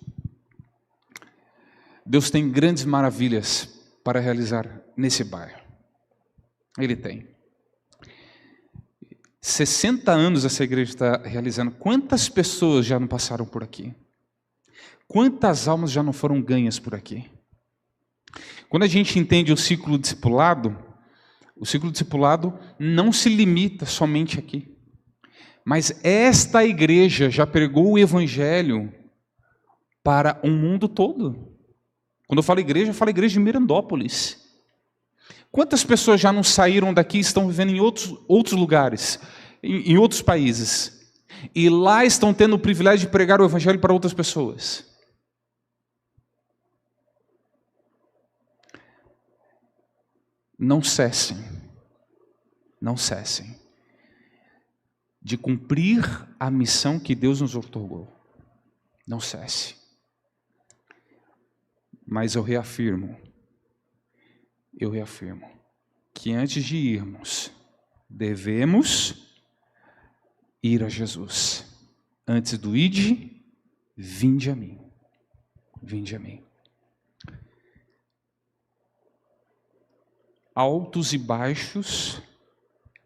Deus tem grandes maravilhas para realizar nesse bairro. Ele tem. 60 anos essa igreja está realizando. Quantas pessoas já não passaram por aqui? Quantas almas já não foram ganhas por aqui? Quando a gente entende o ciclo discipulado não se limita somente aqui. Mas esta igreja já pregou o evangelho para o mundo todo. Quando eu falo igreja de Mirandópolis. Quantas pessoas já não saíram daqui e estão vivendo em outros lugares, em outros países, e lá estão tendo o privilégio de pregar o evangelho para outras pessoas? Não cessem de cumprir a missão que Deus nos outorgou. Não cesse. Mas eu reafirmo que antes de irmos, devemos ir a Jesus. Antes do ide, vinde a mim. Vinde a mim. Altos e baixos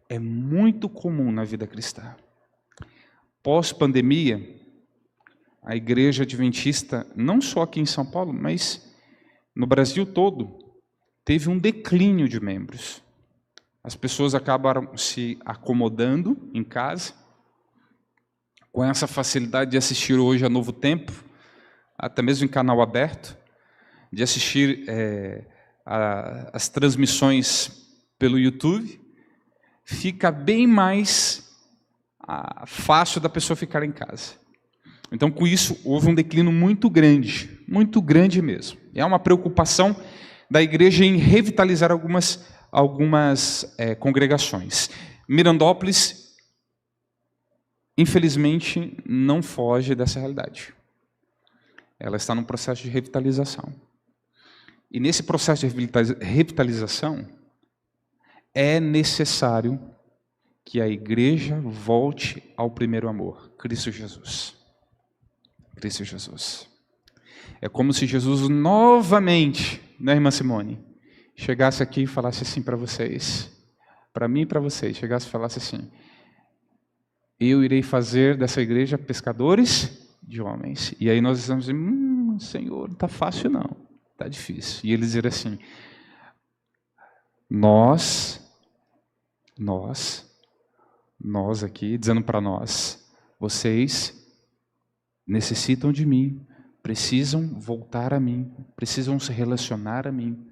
é muito comum na vida cristã. Pós-pandemia, a igreja adventista, não só aqui em São Paulo, mas no Brasil todo, teve um declínio de membros. As pessoas acabaram se acomodando em casa, com essa facilidade de assistir hoje a Novo Tempo, até mesmo em canal aberto, de assistir as transmissões pelo YouTube, fica bem mais fácil da pessoa ficar em casa. Então, com isso, houve um declínio muito grande mesmo. É uma preocupação da igreja em revitalizar algumas congregações. Mirandópolis, infelizmente, não foge dessa realidade. Ela está num processo de revitalização. E nesse processo de revitalização, é necessário que a igreja volte ao primeiro amor, Cristo Jesus. Cristo Jesus. É como se Jesus novamente, né, irmã Simone, chegasse aqui e falasse assim para vocês, para mim e para vocês, chegasse e falasse assim: eu irei fazer dessa igreja pescadores de homens. E aí nós estamos dizendo, Senhor, não está fácil não, está difícil. E ele dizer assim, nós aqui, dizendo para nós, vocês necessitam de mim, precisam voltar a mim, precisam se relacionar a mim,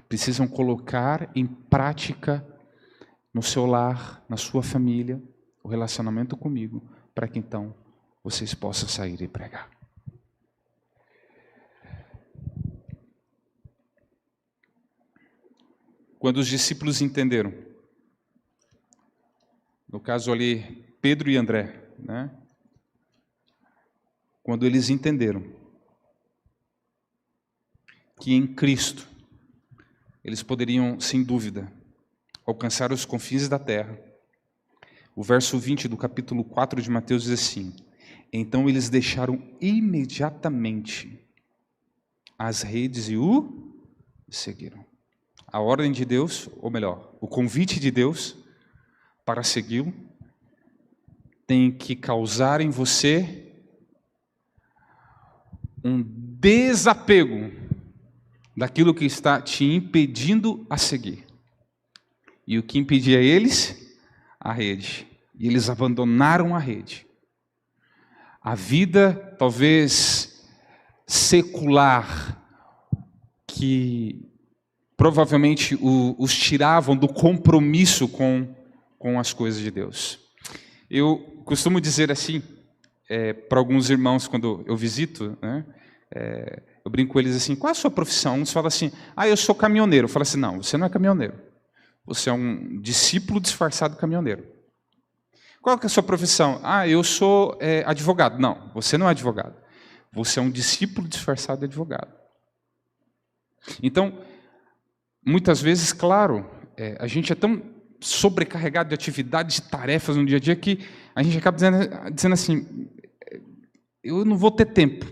precisam colocar em prática no seu lar, na sua família, o relacionamento comigo, para que então vocês possam sair e pregar. Quando os discípulos entenderam, no caso ali, Pedro e André, né? Quando eles entenderam que em Cristo eles poderiam, sem dúvida, alcançar os confins da terra, o verso 20 do capítulo 4 de Mateus diz assim, então eles deixaram imediatamente as redes e o seguiram. A ordem de Deus, ou melhor, o convite de Deus para segui-lo tem que causar em você um desapego daquilo que está te impedindo a seguir. E o que impedia eles? A rede. E eles abandonaram a rede. A vida, talvez secular, que provavelmente os tiravam do compromisso com as coisas de Deus. Eu costumo dizer assim, para alguns irmãos, quando eu visito, né, eu brinco com eles assim, qual é a sua profissão? Uns falam assim, eu sou caminhoneiro. Eu falo assim, não, você não é caminhoneiro. Você é um discípulo disfarçado caminhoneiro. Qual que é a sua profissão? Eu sou advogado. Não, você não é advogado. Você é um discípulo disfarçado de advogado. Então, muitas vezes, claro, a gente é tão sobrecarregado de atividades, de tarefas no dia a dia, que a gente acaba dizendo assim, eu não vou ter tempo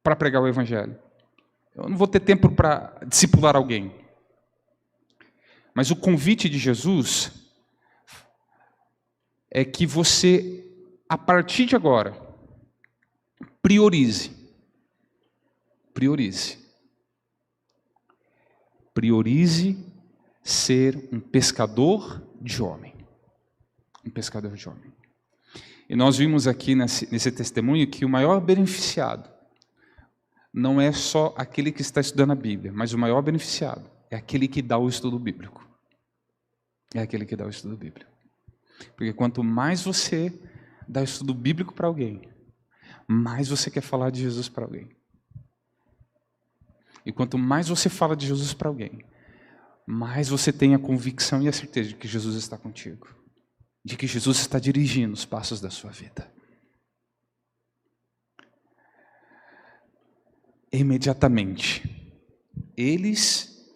para pregar o Evangelho. Eu não vou ter tempo para discipular alguém. Mas o convite de Jesus é que você, a partir de agora, priorize. Priorize ser um pescador de homem. Um pescador de homem. E nós vimos aqui nesse testemunho que o maior beneficiado não é só aquele que está estudando a Bíblia, mas o maior beneficiado é aquele que dá o estudo bíblico. É aquele que dá o estudo bíblico. Porque quanto mais você dá estudo bíblico para alguém, mais você quer falar de Jesus para alguém. E quanto mais você fala de Jesus para alguém, mais você tem a convicção e a certeza de que Jesus está contigo. De que Jesus está dirigindo os passos da sua vida. Imediatamente, eles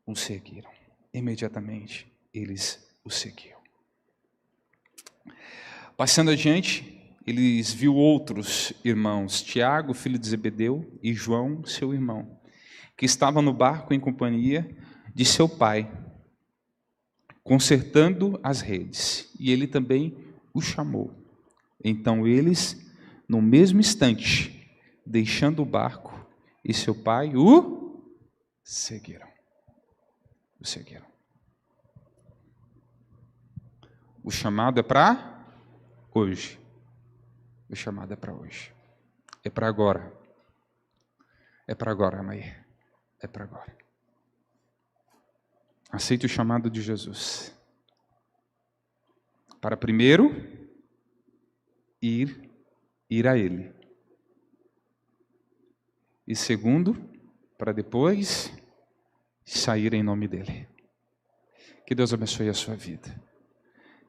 o seguiram. Imediatamente, eles o seguiram. Passando adiante, eles viu outros irmãos, Tiago, filho de Zebedeu, e João, seu irmão, que estavam no barco em companhia de seu pai, consertando as redes. E ele também o chamou. Então eles, no mesmo instante, deixando o barco, e seu pai o seguiram. O seguiram. O chamado é para hoje. O chamado é para hoje. É para agora. É para agora, Amaí. É para agora. Aceite o chamado de Jesus. Para primeiro ir a Ele. E segundo, para depois sair em nome dEle. Que Deus abençoe a sua vida.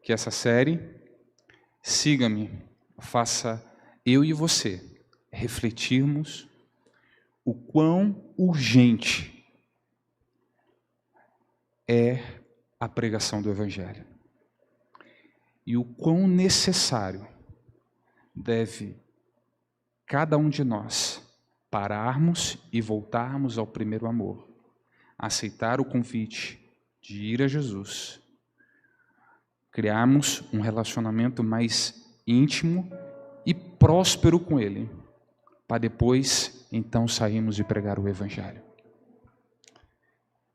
Que essa série, Siga-me, faça eu e você refletirmos o quão urgente é a pregação do Evangelho. E o quão necessário deve cada um de nós pararmos e voltarmos ao primeiro amor, aceitar o convite de ir a Jesus, criarmos um relacionamento mais íntimo e próspero com Ele, para depois, então, sairmos e pregar o Evangelho.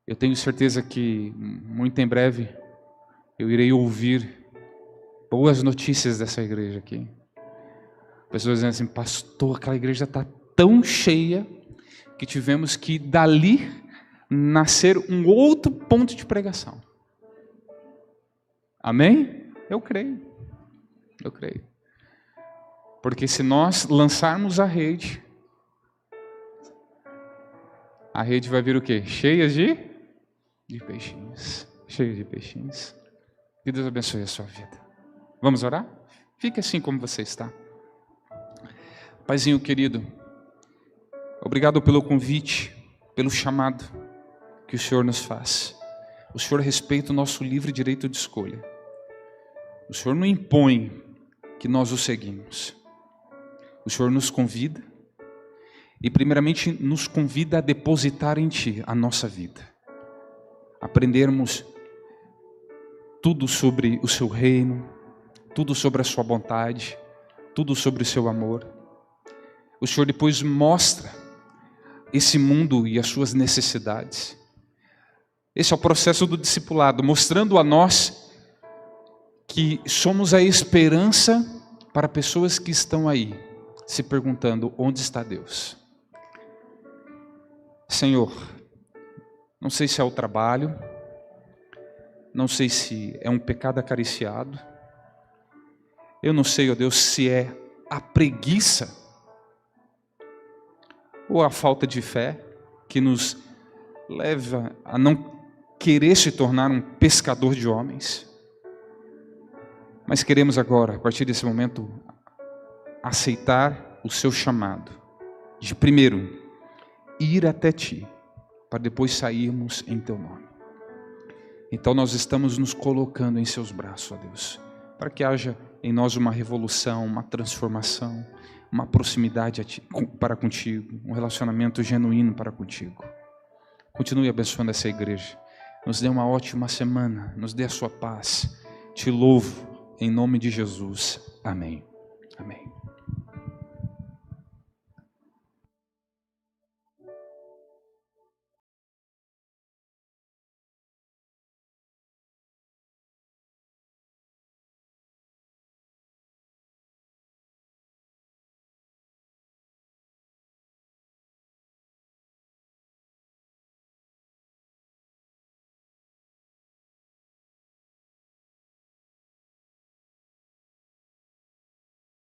Eu tenho certeza que, muito em breve, eu irei ouvir boas notícias dessa igreja aqui. Pessoas dizendo assim: pastor, aquela igreja está tão cheia que tivemos que dali nascer um outro ponto de pregação. Amém? Eu creio. Eu creio. Porque se nós lançarmos a rede vai vir o quê? Cheia de peixinhos. Cheia de peixinhos. Que Deus abençoe a sua vida. Vamos orar? Fique assim como você está. Paizinho querido, obrigado pelo convite, pelo chamado que o Senhor nos faz. O Senhor respeita o nosso livre direito de escolha. O Senhor não impõe que nós o seguimos. O Senhor nos convida e primeiramente nos convida a depositar em Ti a nossa vida. Aprendermos tudo sobre o Seu reino, tudo sobre a Sua bondade, tudo sobre o Seu amor. O Senhor depois mostra esse mundo e as suas necessidades. Esse é o processo do discipulado, mostrando a nós que somos a esperança para pessoas que estão aí, se perguntando: onde está Deus? Senhor, não sei se é o trabalho, não sei se é um pecado acariciado, eu não sei, ó Deus, se é a preguiça ou a falta de fé que nos leva a não querer se tornar um pescador de homens. Mas queremos agora, a partir desse momento, aceitar o Seu chamado de primeiro ir até Ti, para depois sairmos em Teu nome. Então nós estamos nos colocando em Seus braços, ó Deus, para que haja em nós uma revolução, uma transformação, uma proximidade para contigo, um relacionamento genuíno para contigo. Continue abençoando essa igreja. Nos dê uma ótima semana, nos dê a sua paz. Te louvo em nome de Jesus. Amém. Amém.